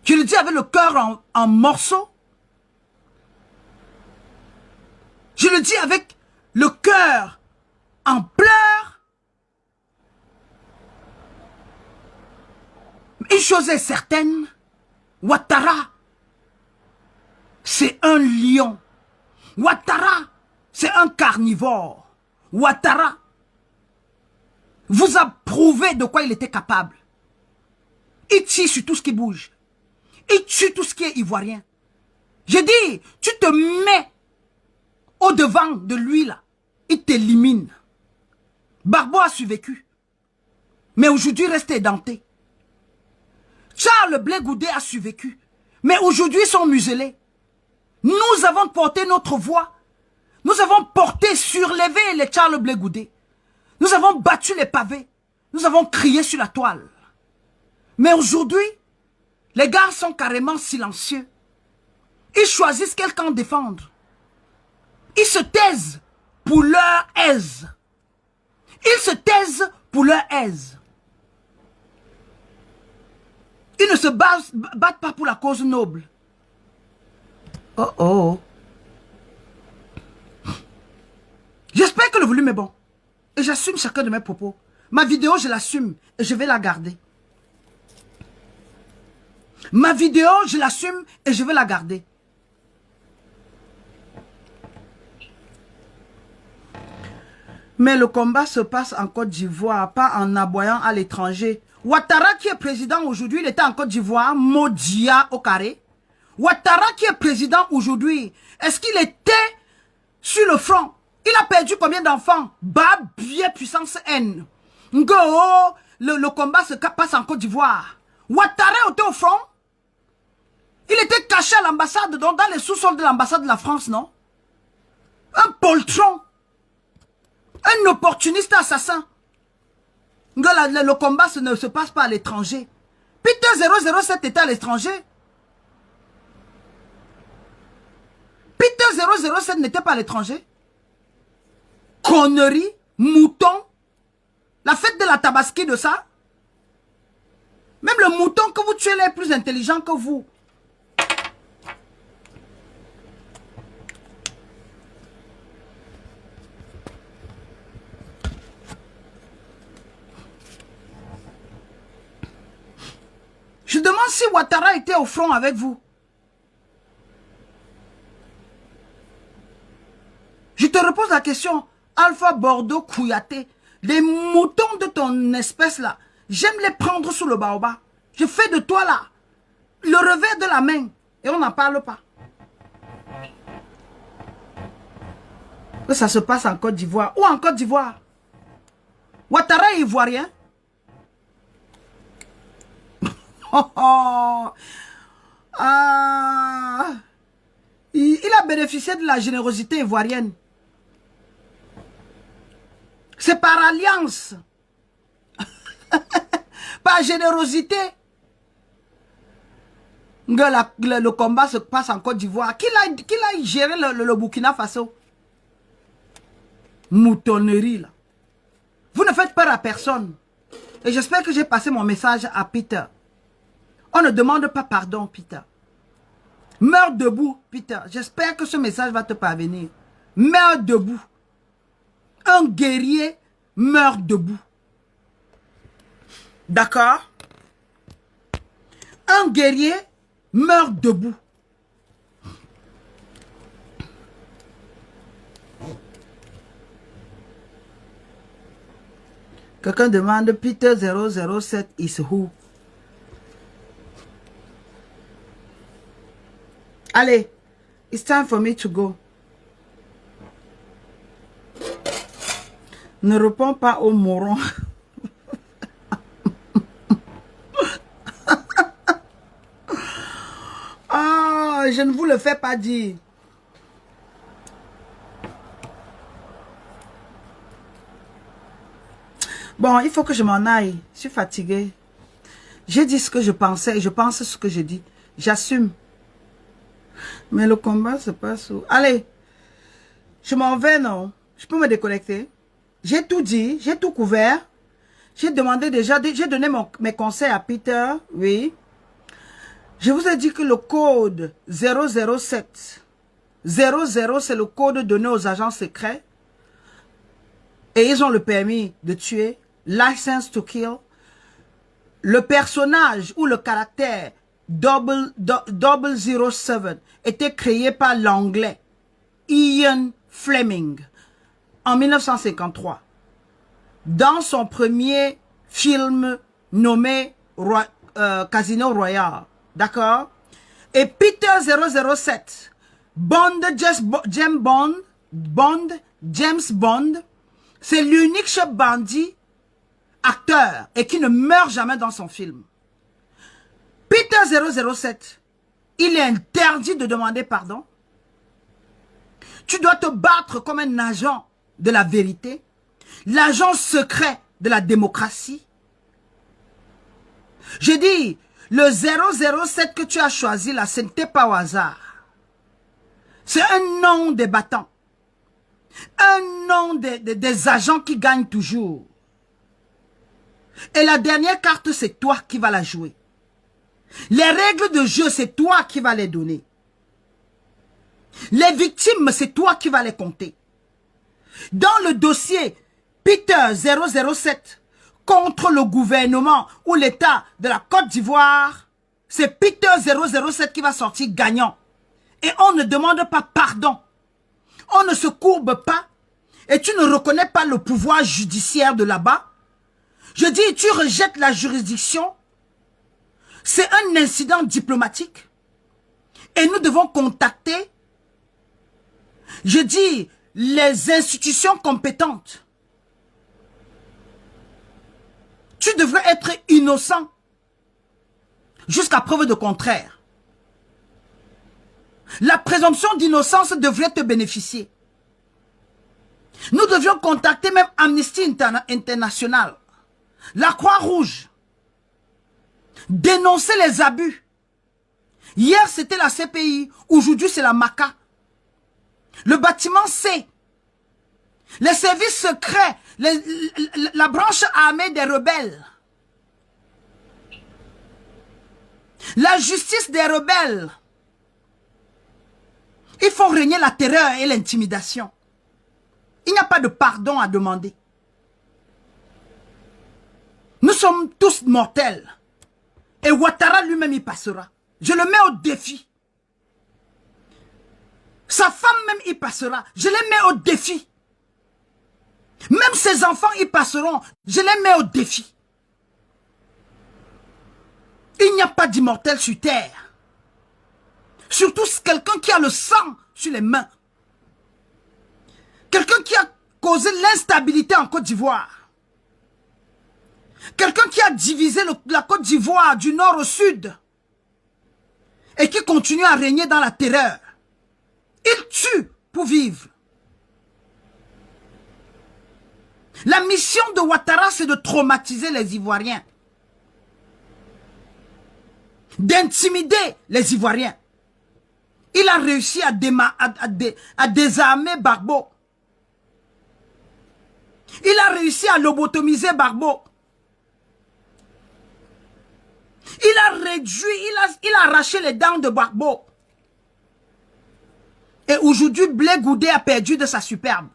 Je le dis avec le cœur en morceaux. Je le dis avec le cœur en pleurs. Une chose est certaine, Ouattara, c'est un lion. Ouattara, c'est un carnivore. Ouattara vous a prouvé de quoi il était capable. Il tire sur tout ce qui bouge. Il tue tout ce qui est ivoirien. Je dis, tu te mets au-devant de lui là. Il t'élimine. Gbagbo a survécu. Mais aujourd'hui, reste édenté. Charles Blé Goudé a survécu. Mais aujourd'hui, ils sont muselés. Nous avons porté notre voix. Nous avons porté, surlevé les Charles Blé Goudé. Nous avons battu les pavés. Nous avons crié sur la toile. Mais aujourd'hui, les gars sont carrément silencieux. Ils choisissent quel camp défendre. Ils se taisent pour leur aise. Ils se taisent pour leur aise. Ils ne se battent pas pour la cause noble. Oh oh. J'espère que le volume est bon. Et j'assume chacun de mes propos. Ma vidéo, je l'assume et je vais la garder. Ma vidéo, je l'assume et je vais la garder. Mais le combat se passe en Côte d'Ivoire, pas en aboyant à l'étranger. Ouattara qui est président aujourd'hui, il était en Côte d'Ivoire, Modia au carré. Ouattara qui est président aujourd'hui, est-ce qu'il était sur le front? Il a perdu combien d'enfants? Babie puissance N. Ngo, le combat se passe en Côte d'Ivoire. Ouattara était au front. Il était caché à l'ambassade, dans les sous-sols de l'ambassade de la France, non? Un poltron. Un opportuniste assassin. Ngo, le combat ne se passe pas à l'étranger. Peter 007 était à l'étranger. Peter 007 n'était pas à l'étranger. Connerie, mouton. La fête de la tabaski de ça. Même le mouton que vous tuez, il est plus intelligent que vous. si Ouattara était au front avec vous, je te repose la question, Alpha Bordeaux Kouyaté, les moutons de ton espèce là, j'aime les prendre sous le baobab. Je fais de toi là, le revers de la main, et on n'en parle pas. Que ça se passe en Côte d'Ivoire. Où en Côte d'Ivoire? Ouattara est ivoirien. Oh, oh. Ah. Il a bénéficié de la générosité ivoirienne. C'est par alliance. Par générosité. Le combat se passe en Côte d'Ivoire. Qui l'a géré le Burkina Faso? Moutonnerie là. Vous ne faites peur à personne. Et j'espère que j'ai passé mon message à Peter. On ne demande pas pardon, Peter. Meurs debout, Peter. J'espère que ce message va te parvenir. Meurs debout. Un guerrier meurt debout. D'accord? Un guerrier meurt debout. Quelqu'un demande Peter 007 is who? Allez, it's time for me to go. Ne réponds pas aux morons. Ah, je ne vous le fais pas dire. Bon, il faut que je m'en aille. Je suis fatiguée. J'ai dit ce que je pensais et je pense ce que j'ai dit. J'assume. Mais le combat se passe où? Allez, je m'en vais, non? Je peux me déconnecter? J'ai tout dit, j'ai tout couvert. J'ai demandé déjà, j'ai donné mes conseils à Peter, oui. Je vous ai dit que le code 007, 00 c'est le code donné aux agents secrets. Et ils ont le permis de tuer. License to kill. Le personnage ou le caractère 007 était créé par l'anglais Ian Fleming en 1953 dans son premier film nommé Casino Royale. D'accord? Et Peter 007, James Bond, c'est l'unique chef bandit acteur et qui ne meurt jamais dans son film. Peter 007, il est interdit de demander pardon. Tu dois te battre comme un agent de la vérité, l'agent secret de la démocratie. Je dis, le 007 que tu as choisi là, ce n'était pas au hasard. C'est un nom des battants. Un nom des agents qui gagnent toujours. Et la dernière carte, c'est toi qui vas la jouer. Les règles de jeu, c'est toi qui vas les donner. Les victimes, c'est toi qui vas les compter. Dans le dossier Peter 007 contre le gouvernement ou l'État de la Côte d'Ivoire, c'est Peter 007 qui va sortir gagnant. Et on ne demande pas pardon. On ne se courbe pas. Et tu ne reconnais pas le pouvoir judiciaire de là-bas. Je dis, tu rejettes la juridiction. C'est un incident diplomatique. Et nous devons contacter, je dis, les institutions compétentes. Tu devrais être innocent jusqu'à preuve de contraire. La présomption d'innocence devrait te bénéficier. Nous devions contacter même Amnesty International, la Croix-Rouge, dénoncer les abus. Hier, c'était la CPI, aujourd'hui, c'est la MACA. Le bâtiment C, les services secrets, la branche armée des rebelles, la justice des rebelles. Il faut régner la terreur et l'intimidation. Il n'y a pas de pardon à demander. Nous sommes tous mortels. Et Ouattara lui-même y passera. Je le mets au défi. Sa femme même y passera. Je les mets au défi. Même ses enfants y passeront. Je les mets au défi. Il n'y a pas d'immortel sur terre. Surtout quelqu'un qui a le sang sur les mains. Quelqu'un qui a causé l'instabilité en Côte d'Ivoire. Quelqu'un qui a divisé la Côte d'Ivoire du nord au sud. Et qui continue à régner dans la terreur. Il tue pour vivre. La mission de Ouattara, c'est de traumatiser les Ivoiriens. D'intimider les Ivoiriens. Il a réussi à désarmer Gbagbo. Il a réussi à lobotomiser Gbagbo. Il a réduit, il a arraché les dents de Gbagbo. Et aujourd'hui, Blé Goudé a perdu de sa superbe.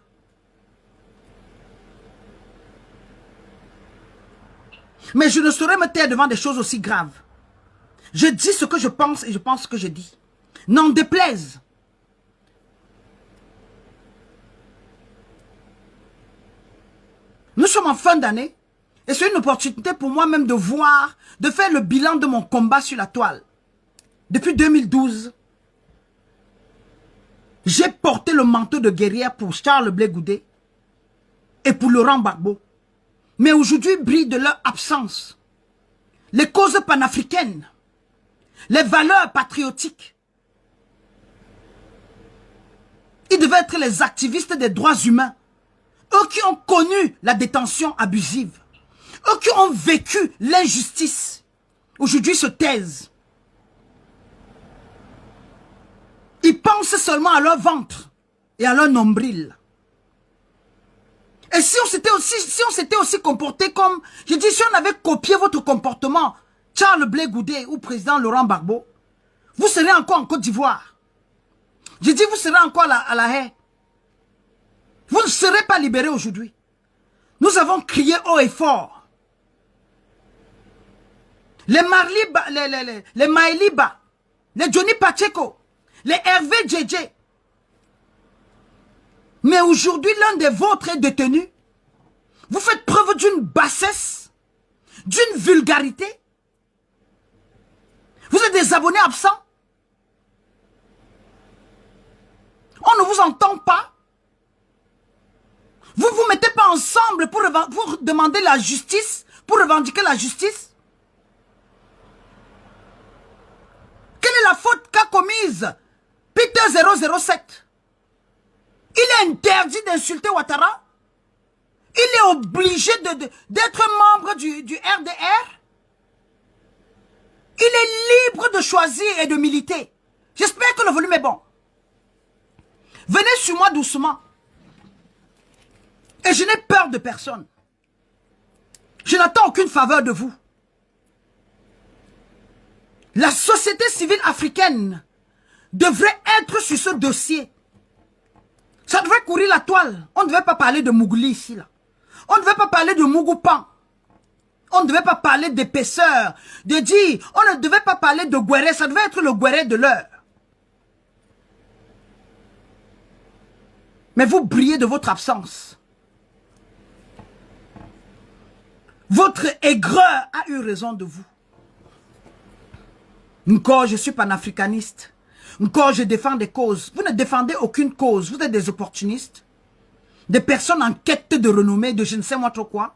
Mais je ne saurais me taire devant des choses aussi graves. Je dis ce que je pense et je pense ce que je dis. N'en déplaise. Nous sommes en fin d'année et c'est une opportunité pour moi-même de voir, de faire le bilan de mon combat sur la toile. Depuis 2012, j'ai porté le manteau de guerrière pour Charles Blé Goudé et pour Laurent Gbagbo. Mais aujourd'hui brillent de leur absence. Les causes panafricaines, les valeurs patriotiques. Ils devaient être les activistes des droits humains. Eux qui ont connu la détention abusive. Eux qui ont vécu l'injustice. Aujourd'hui se taisent. Ils pensent seulement à leur ventre et à leur nombril. Et si on s'était aussi comporté comme... Je dis, si on avait copié votre comportement, Charles Blé Goudé ou président Laurent Gbagbo, vous serez encore en Côte d'Ivoire. Je dis, vous serez encore à la haie. Vous ne serez pas libérés aujourd'hui. Nous avons crié haut et fort. Les Maïliba, les Johnny Pacheco, les Hervé JJ. Mais aujourd'hui, l'un des vôtres est détenu. Vous faites preuve d'une bassesse, d'une vulgarité. Vous êtes des abonnés absents. On ne vous entend pas. Vous ne vous mettez pas ensemble pour demander la justice, pour revendiquer la justice. Quelle est la faute qu'a commise Peter 007? Il est interdit d'insulter Ouattara. Il est obligé d'être membre du RDR. Il est libre de choisir et de militer. J'espère que le volume est bon. Venez sur moi doucement. Et je n'ai peur de personne. Je n'attends aucune faveur de vous. La société civile africaine devrait être sur ce dossier. Ça devrait courir la toile. On ne devait pas parler de Mougouli ici. Là. On ne devait pas parler de Mougoupan. On ne devait pas parler d'épaisseur, de dire. On ne devait pas parler de Guéré. Ça devait être le Guéré de l'heure. Mais vous brillez de votre absence. Votre aigreur a eu raison de vous. Encore, je suis panafricaniste. Encore, je défends des causes. Vous ne défendez aucune cause. Vous êtes des opportunistes. Des personnes en quête de renommée, de je ne sais moi trop quoi.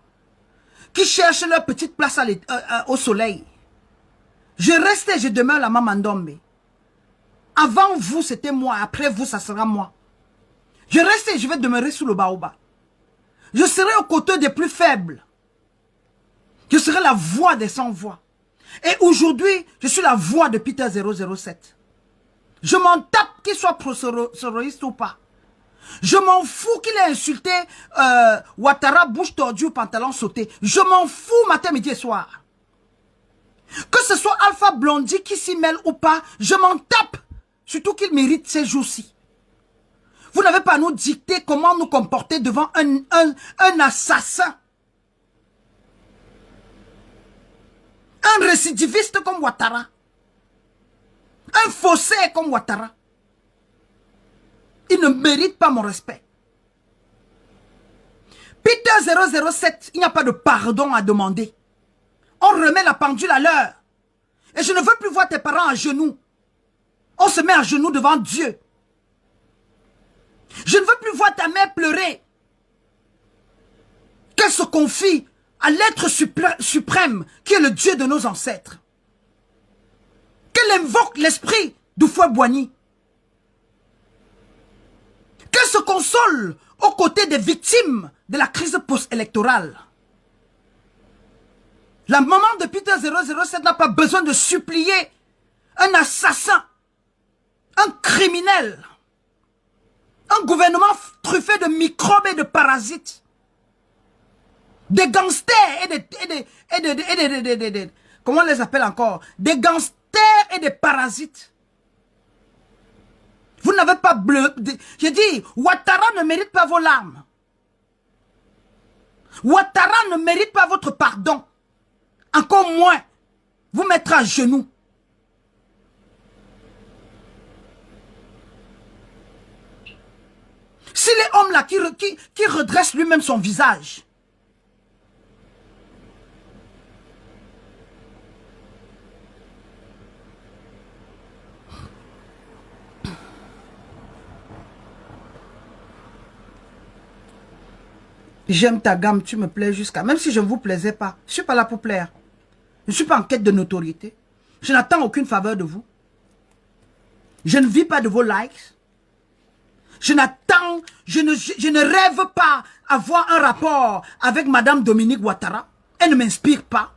Qui cherchent leur petite place au soleil. Je reste et je demeure la Mamandombe. Avant vous, c'était moi. Après vous, ça sera moi. Je reste et je vais demeurer sous le baobab. Je serai aux côtés des plus faibles. Je serai la voix des sans-voix. Et aujourd'hui, je suis la voix de Peter 007. Je m'en tape qu'il soit pro-sororiste ou pas. Je m'en fous qu'il ait insulté Ouattara, bouche tordue, pantalon sauté. Je m'en fous matin, midi et soir. Que ce soit Alpha Blondy qui s'y mêle ou pas, je m'en tape. Surtout qu'il mérite ces jours-ci. Vous n'avez pas à nous dicter comment nous comporter devant un assassin. Un récidiviste comme Ouattara. Un faussaire comme Ouattara. Il ne mérite pas mon respect. Peter 007, il n'y a pas de pardon à demander. On remet la pendule à l'heure. Et je ne veux plus voir tes parents à genoux. On se met à genoux devant Dieu. Je ne veux plus voir ta mère pleurer. Qu'elle se confie à l'être suprême qui est le Dieu de nos ancêtres. Qu'elle invoque l'esprit d'Houphouët-Boigny. Qu'elle se console aux côtés des victimes de la crise post-électorale. La maman de Peter 007 n'a pas besoin de supplier un assassin, un criminel, un gouvernement truffé de microbes et de parasites, des gangsters et des comment on les appelle encore? Des gangsters et des parasites. Vous n'avez pas bleu. J'ai dit, Ouattara ne mérite pas vos larmes. Ouattara ne mérite pas votre pardon. Encore moins, vous mettre à genoux. Si les hommes là qui redressent lui-même son visage. J'aime ta gamme, tu me plais jusqu'à... Même si je ne vous plaisais pas, je ne suis pas là pour plaire. Je ne suis pas en quête de notoriété. Je n'attends aucune faveur de vous. Je ne vis pas de vos likes. Je n'attends, je ne rêve pas avoir un rapport avec Madame Dominique Ouattara. Elle ne m'inspire pas.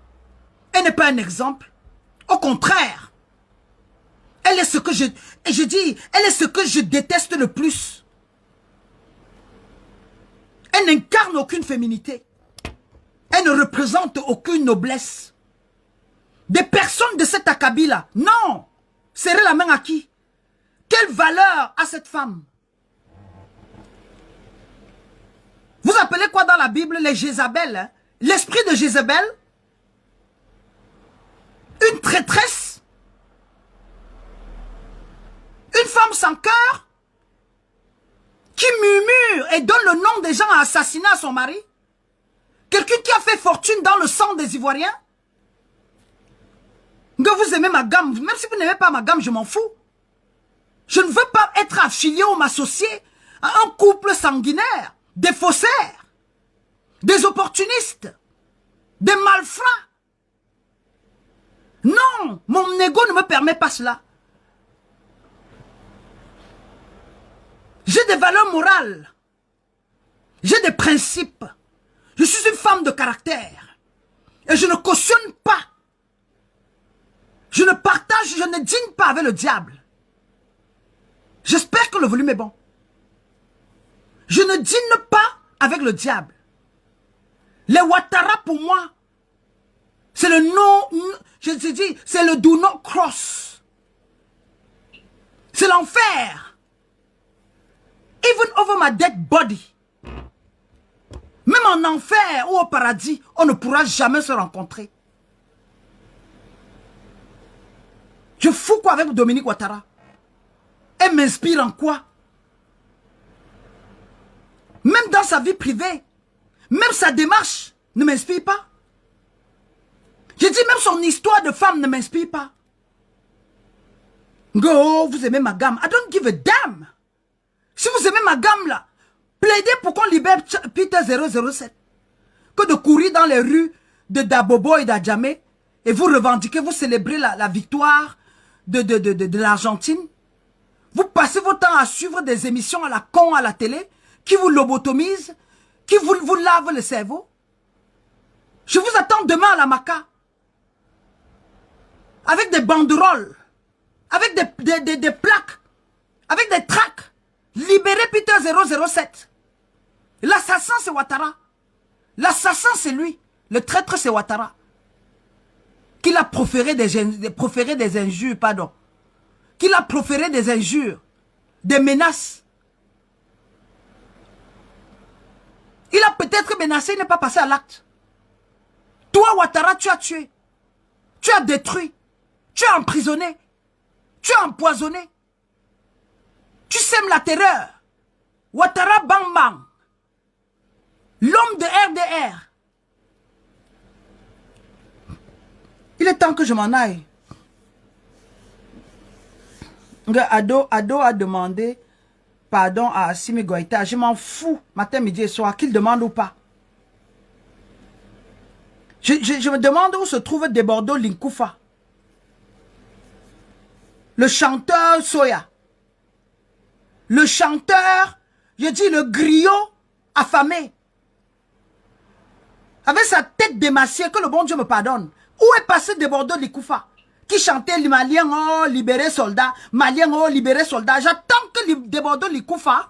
Elle n'est pas un exemple. Au contraire. Elle est ce que je dis, elle est ce que je déteste le plus. Elle n'incarne aucune féminité. Elle ne représente aucune noblesse. Des personnes de cet acabit-là, non. Serrer la main à qui? Quelle valeur a cette femme? Vous appelez quoi dans la Bible les Jézabel, hein? L'esprit de Jézabel? Une traîtresse? Une femme sans cœur? Qui murmure et donne le nom des gens à assassiner à son mari? Quelqu'un qui a fait fortune dans le sang des Ivoiriens? Que vous aimez ma gamme, même si vous n'aimez pas ma gamme, je m'en fous. Je ne veux pas être affilié ou m'associer à un couple sanguinaire, des faussaires, des opportunistes, des malfrats. Non, mon ego ne me permet pas cela. J'ai des valeurs morales. J'ai des principes. Je suis une femme de caractère. Et je ne cautionne pas. Je ne partage, je ne dîne pas avec le diable. J'espère que le volume est bon. Je ne dîne pas avec le diable. Les Ouattara pour moi, c'est le non, je te dis, c'est le do not cross. C'est l'enfer. Even over my dead body. Même en enfer ou au paradis, on ne pourra jamais se rencontrer. Je fous quoi avec Dominique Ouattara? Elle m'inspire en quoi? Même dans sa vie privée, même sa démarche ne m'inspire pas. Je dis même son histoire de femme ne m'inspire pas. Go, vous aimez ma gamme. I don't give a damn. Si vous aimez ma gamme là, plaidez pour qu'on libère Peter 007. Que de courir dans les rues de Dabobo et d'Adjamé et vous revendiquez, vous célébrez la victoire de l'Argentine. Vous passez votre temps à suivre des émissions à la con à la télé qui vous lobotomisent, qui vous lavent le cerveau. Je vous attends demain à la Maca. Avec des banderoles, avec des plaques, avec des tracts. Libérez Peter 007. L'assassin c'est Ouattara. L'assassin c'est lui. Le traître c'est Ouattara. Qu'il a proféré des injures, pardon. Qu'il a proféré des injures, des menaces. Il a peut-être menacé, il n'est pas passé à l'acte. Toi Ouattara, tu as tué. Tu as détruit. Tu as emprisonné. Tu as empoisonné. Tu sèmes la terreur. Ouattara Bang Bang. L'homme de RDR. Il est temps que je m'en aille. Ado a demandé pardon à Assimi Goïta. Je m'en fous, matin, midi et soir, qu'il demande ou pas. Je me demande où se trouve Debordo Linkoufa. Le chanteur Soya. Le chanteur, je dis le griot affamé. Avec sa tête démaciée, que le bon Dieu me pardonne. Où est passé Debordo Linkoufa? Qui chantait les Maliens, oh, libérez soldats. Maliens, oh, libérez soldats. J'attends que Debordo Linkoufa,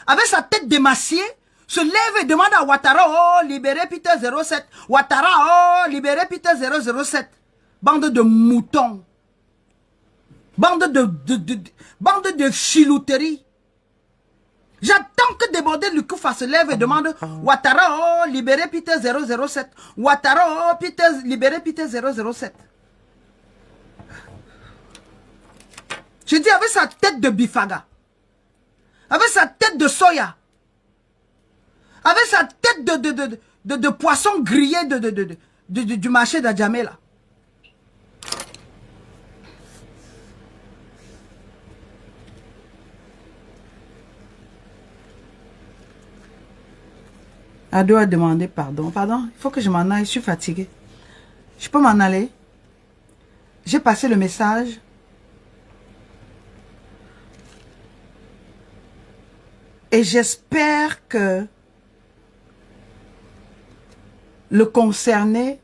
avec sa tête démaciée, se lève et demande à Ouattara, oh, libérez Peter 07. Ouattara, oh, libérez Peter 007. Bande de moutons. Bande de filouterie. J'attends que Debordo Linkoufa se lève et demande Ouattara, oh, libérez Peter 007. Ouattara, oh, libérez Peter 007. Je dis avec sa tête de bifaga, avec sa tête de soya, avec sa tête de poisson grillé du marché d'Adjamé là. Ado a demandé pardon. Pardon, il faut que je m'en aille, je suis fatiguée. Je peux m'en aller? J'ai passé le message. Et j'espère que le concerné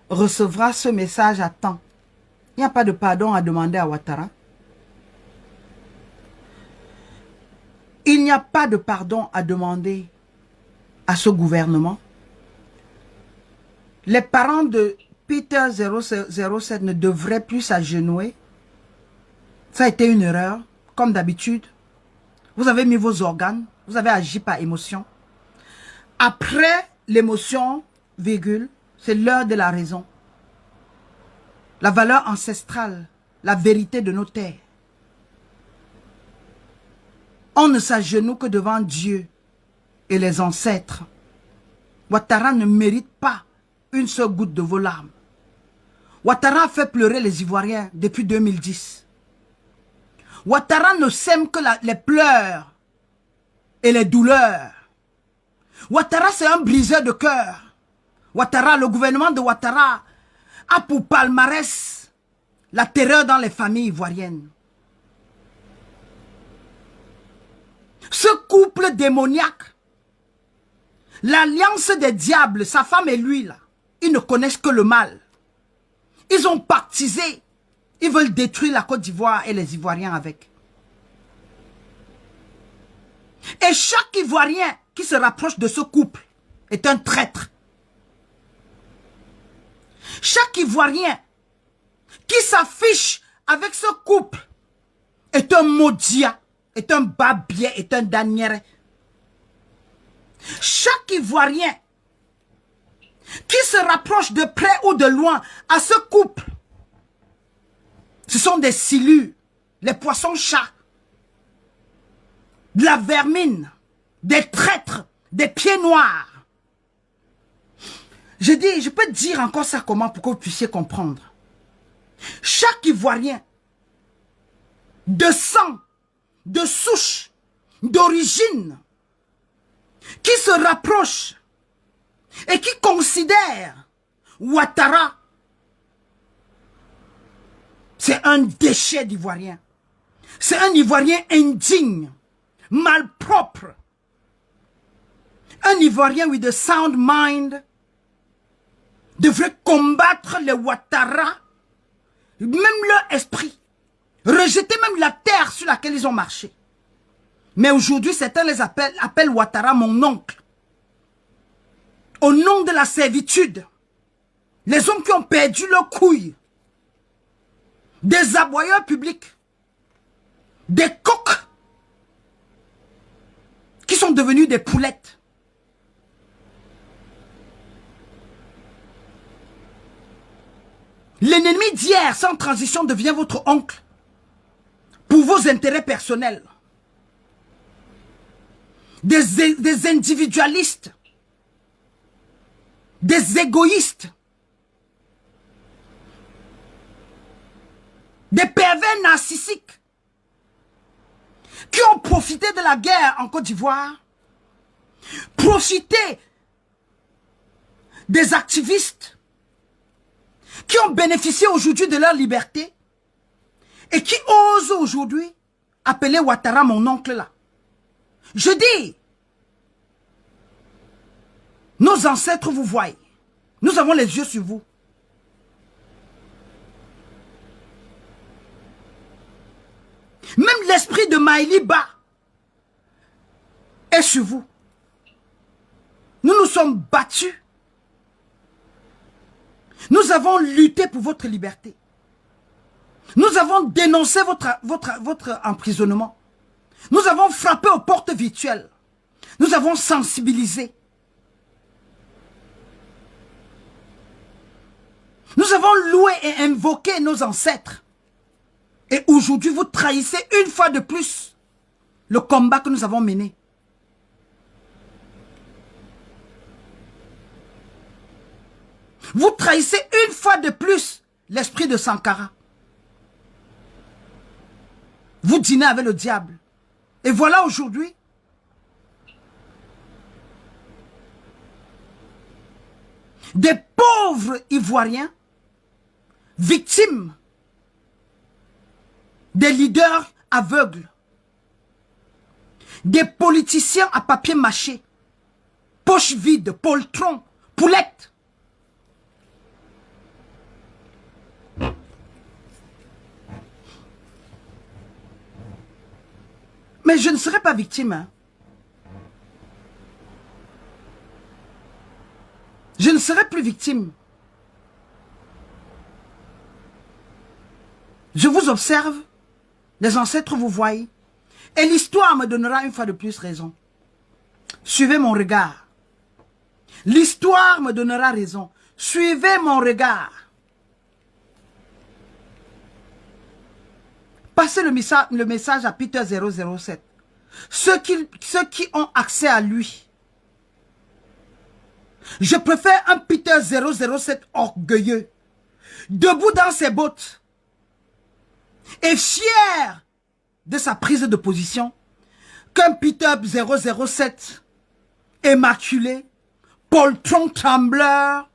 recevra ce message à temps. Il n'y a pas de pardon à demander à Ouattara. Il n'y a pas de pardon à demander à ce gouvernement. Les parents de Peter 007 ne devraient plus s'agenouiller. Ça a été une erreur, comme d'habitude. Vous avez mis vos organes, vous avez agi par émotion. Après l'émotion, virgule, c'est l'heure de la raison. La valeur ancestrale, la vérité de nos terres. On ne s'agenouille que devant Dieu et les ancêtres. Ouattara ne mérite pas une seule goutte de vos larmes. Ouattara a fait pleurer les Ivoiriens depuis 2010. Ouattara ne sème que les pleurs et les douleurs. Ouattara, c'est un briseur de cœur. Ouattara, le gouvernement de Ouattara a pour palmarès la terreur dans les familles ivoiriennes. Ce couple démoniaque, l'alliance des diables, sa femme et lui, là, ils ne connaissent que le mal. Ils ont pactisé. Ils veulent détruire la Côte d'Ivoire et les Ivoiriens avec. Et chaque Ivoirien qui se rapproche de ce couple est un traître. Chaque Ivoirien qui s'affiche avec ce couple est un maudit, est un babier, est un danière. Chaque Ivoirien qui se rapproche de près ou de loin à ce couple, ce sont des silures, les poissons-chats, de la vermine, des traîtres, des pieds noirs. Je dis, je peux dire encore ça comment pour que vous puissiez comprendre. Chaque Ivoirien de sang, de souche, d'origine, qui se rapproche et qui considère Ouattara, c'est un déchet d'Ivoirien. C'est un Ivoirien indigne, malpropre. Un Ivoirien with a sound mind devrait combattre les Ouattara, même leur esprit, rejeter même la terre sur laquelle ils ont marché. Mais aujourd'hui, certains les appellent Ouattara mon oncle. Au nom de la servitude, les hommes qui ont perdu leur couille, des aboyeurs publics, des coqs qui sont devenus des poulettes. L'ennemi d'hier, sans transition, devient votre oncle pour vos intérêts personnels. Des individualistes, des égoïstes, des pervers narcissiques qui ont profité de la guerre en Côte d'Ivoire, profité des activistes qui ont bénéficié aujourd'hui de leur liberté et qui osent aujourd'hui appeler Ouattara mon oncle là. Je dis, nos ancêtres vous voient. Nous avons les yeux sur vous. Même l'esprit de Maïli Ba est sur vous. Nous nous sommes battus. Nous avons lutté pour votre liberté. Nous avons dénoncé votre emprisonnement. Nous avons frappé aux portes virtuelles. Nous avons sensibilisé. Nous avons loué et invoqué nos ancêtres. Et aujourd'hui, vous trahissez une fois de plus le combat que nous avons mené. Vous trahissez une fois de plus l'esprit de Sankara. Vous dînez avec le diable. Et voilà aujourd'hui, des pauvres Ivoiriens, victimes des leaders aveugles, des politiciens à papier mâché, poche vide, poltron, poulette. Mais je ne serai pas victime. Hein. Je ne serai plus victime. Je vous observe, les ancêtres vous voient, et l'histoire me donnera une fois de plus raison. Suivez mon regard. L'histoire me donnera raison. Suivez mon regard. Passez le message à Peter 007. Ceux qui ont accès à lui. Je préfère un Peter 007 orgueilleux, debout dans ses bottes, et fier de sa prise de position, qu'un Peter 007 immaculé, poltron trembleur,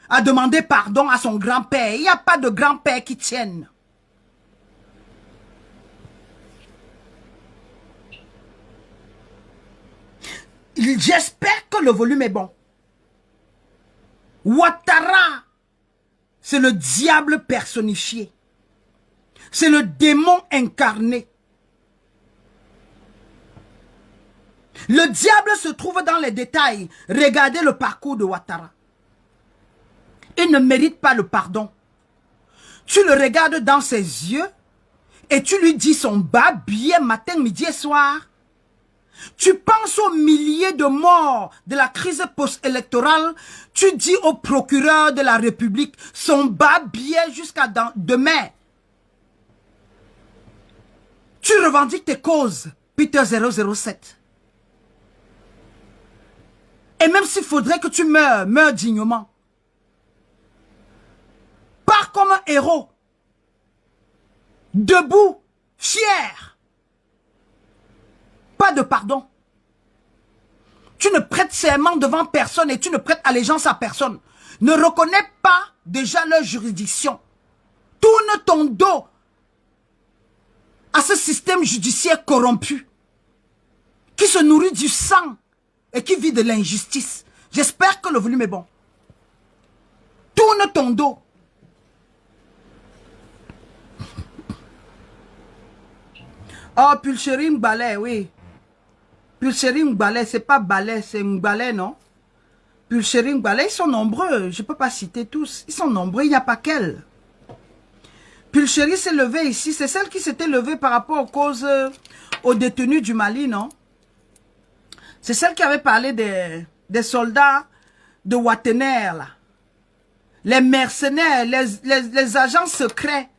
a demandé pardon à son grand-père. Il n'y a pas de grand-père qui tienne. J'espère que le volume est bon. Ouattara, c'est le diable personnifié. C'est le démon incarné. Le diable se trouve dans les détails. Regardez le parcours de Ouattara. Il ne mérite pas le pardon. Tu le regardes dans ses yeux et tu lui dis son bas billet matin, midi et soir. Tu penses aux milliers de morts de la crise post-électorale. Tu dis au procureur de la République son bas billet jusqu'à demain. Tu revendiques tes causes, Peter 007. Et même s'il faudrait que tu meurs dignement. Pars comme un héros. Debout, fier. Pas de pardon. Tu ne prêtes serment devant personne et tu ne prêtes allégeance à personne. Ne reconnais pas déjà leur juridiction. Tourne ton dos à ce système judiciaire corrompu qui se nourrit du sang et qui vit de l'injustice. J'espère que le volume est bon. Tourne ton dos. Oh, Pulchéri Mbalé, oui. Pulchéri Mbalé, c'est pas balai, c'est Mbalé, non? Pulchéri Mbalé, ils sont nombreux. Je ne peux pas citer tous. Ils sont nombreux, il n'y a pas qu'elle. Pulchéri s'est levée ici. C'est celle qui s'était levée par rapport aux causes, aux détenus du Mali, non? C'est celle qui avait parlé des soldats de Wattener, là. les mercenaires, les agents secrets.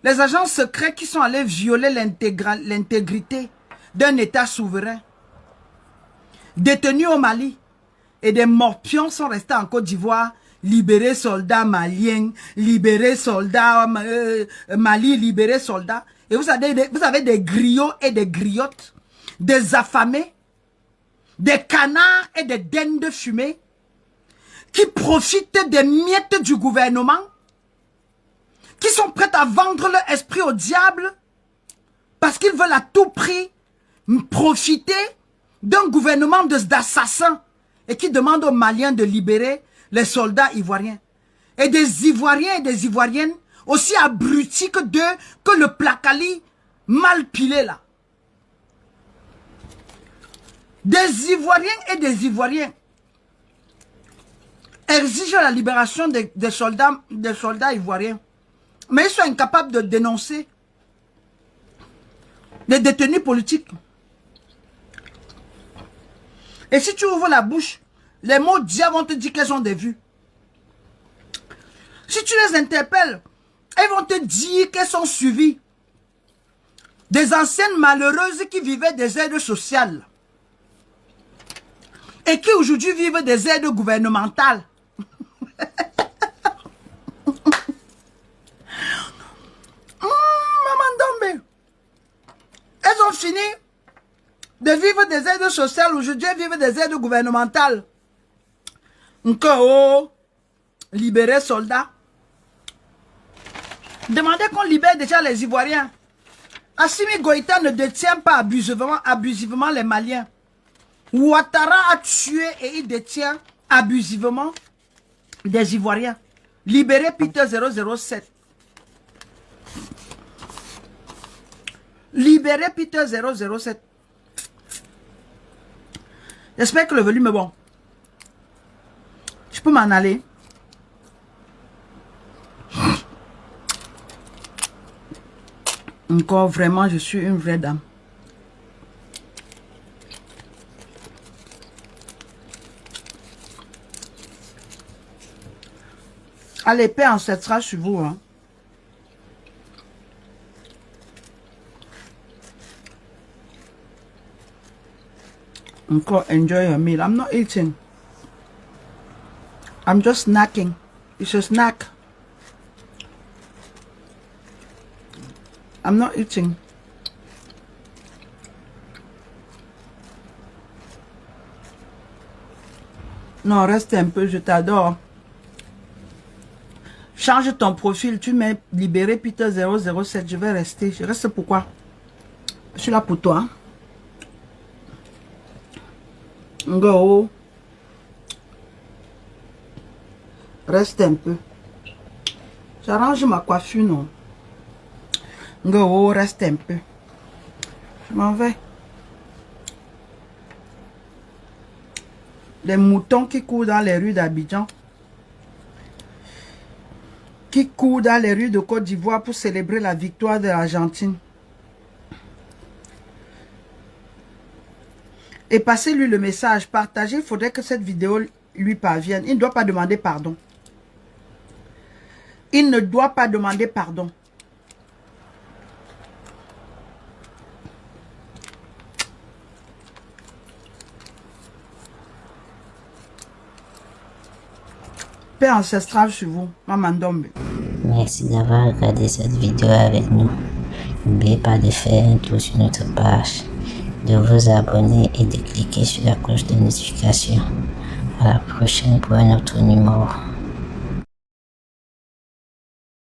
Les agents secrets qui sont allés violer l'intégrité d'un État souverain. Détenus au Mali. Et des morpions sont restés en Côte d'Ivoire. Libérer soldats maliens, libérer soldats Mali, libérer soldats. Et vous avez des griots et des griottes, des affamés, des canards et des dindes fumées qui profitent des miettes du gouvernement, qui sont prêts à vendre leur esprit au diable parce qu'ils veulent à tout prix profiter d'un gouvernement d'assassins et qui demandent aux Maliens de libérer les soldats ivoiriens. Et des Ivoiriens et des Ivoiriennes aussi abrutis que le placali mal pilé là. Des Ivoiriens et des Ivoiriens exigent la libération des soldats ivoiriens. Mais ils sont incapables de dénoncer les détenus politiques. Et si tu ouvres la bouche, les mots diables vont te dire qu'elles ont des vues. Si tu les interpelles, elles vont te dire qu'elles sont suivies. Des anciennes malheureuses qui vivaient des aides sociales. Et qui aujourd'hui vivent des aides gouvernementales. Maman Dombe. Elles ont fini de vivre des aides sociales. Aujourd'hui, elles vivent des aides gouvernementales. Encore, libérer soldats. Demandez qu'on libère déjà les Ivoiriens. Assimi Goïta ne détient pas abusivement les Maliens. Ouattara a tué et il détient abusivement des Ivoiriens. Libérez Peter 007. Libérez Peter 007. J'espère que le volume est bon. Je peux m'en aller. Encore vraiment, je suis une vraie dame. Allez, paix ancestrale sur vous. Hein. Encore enjoy your meal. I'm not eating. I'm just snacking. It's a snack. I'm not eating. Non, reste un peu, je t'adore. Change ton profil, tu mets libéré Peter 007, je vais rester. Je reste pourquoi? Je suis là pour toi. Go. Reste un peu. J'arrange ma coiffure, non? Go, reste un peu. Je m'en vais. Les moutons qui courent dans les rues d'Abidjan. Qui courent dans les rues de Côte d'Ivoire pour célébrer la victoire de l'Argentine. Et passez-lui le message. Partagez. Il faudrait que cette vidéo lui parvienne. Il ne doit pas demander pardon. Il ne doit pas demander pardon. Paix ancestrale sur vous, Maman Dombe. Merci d'avoir regardé cette vidéo avec nous. N'oubliez pas de faire un tour sur notre page, de vous abonner et de cliquer sur la cloche de notification. À la prochaine pour un autre numéro.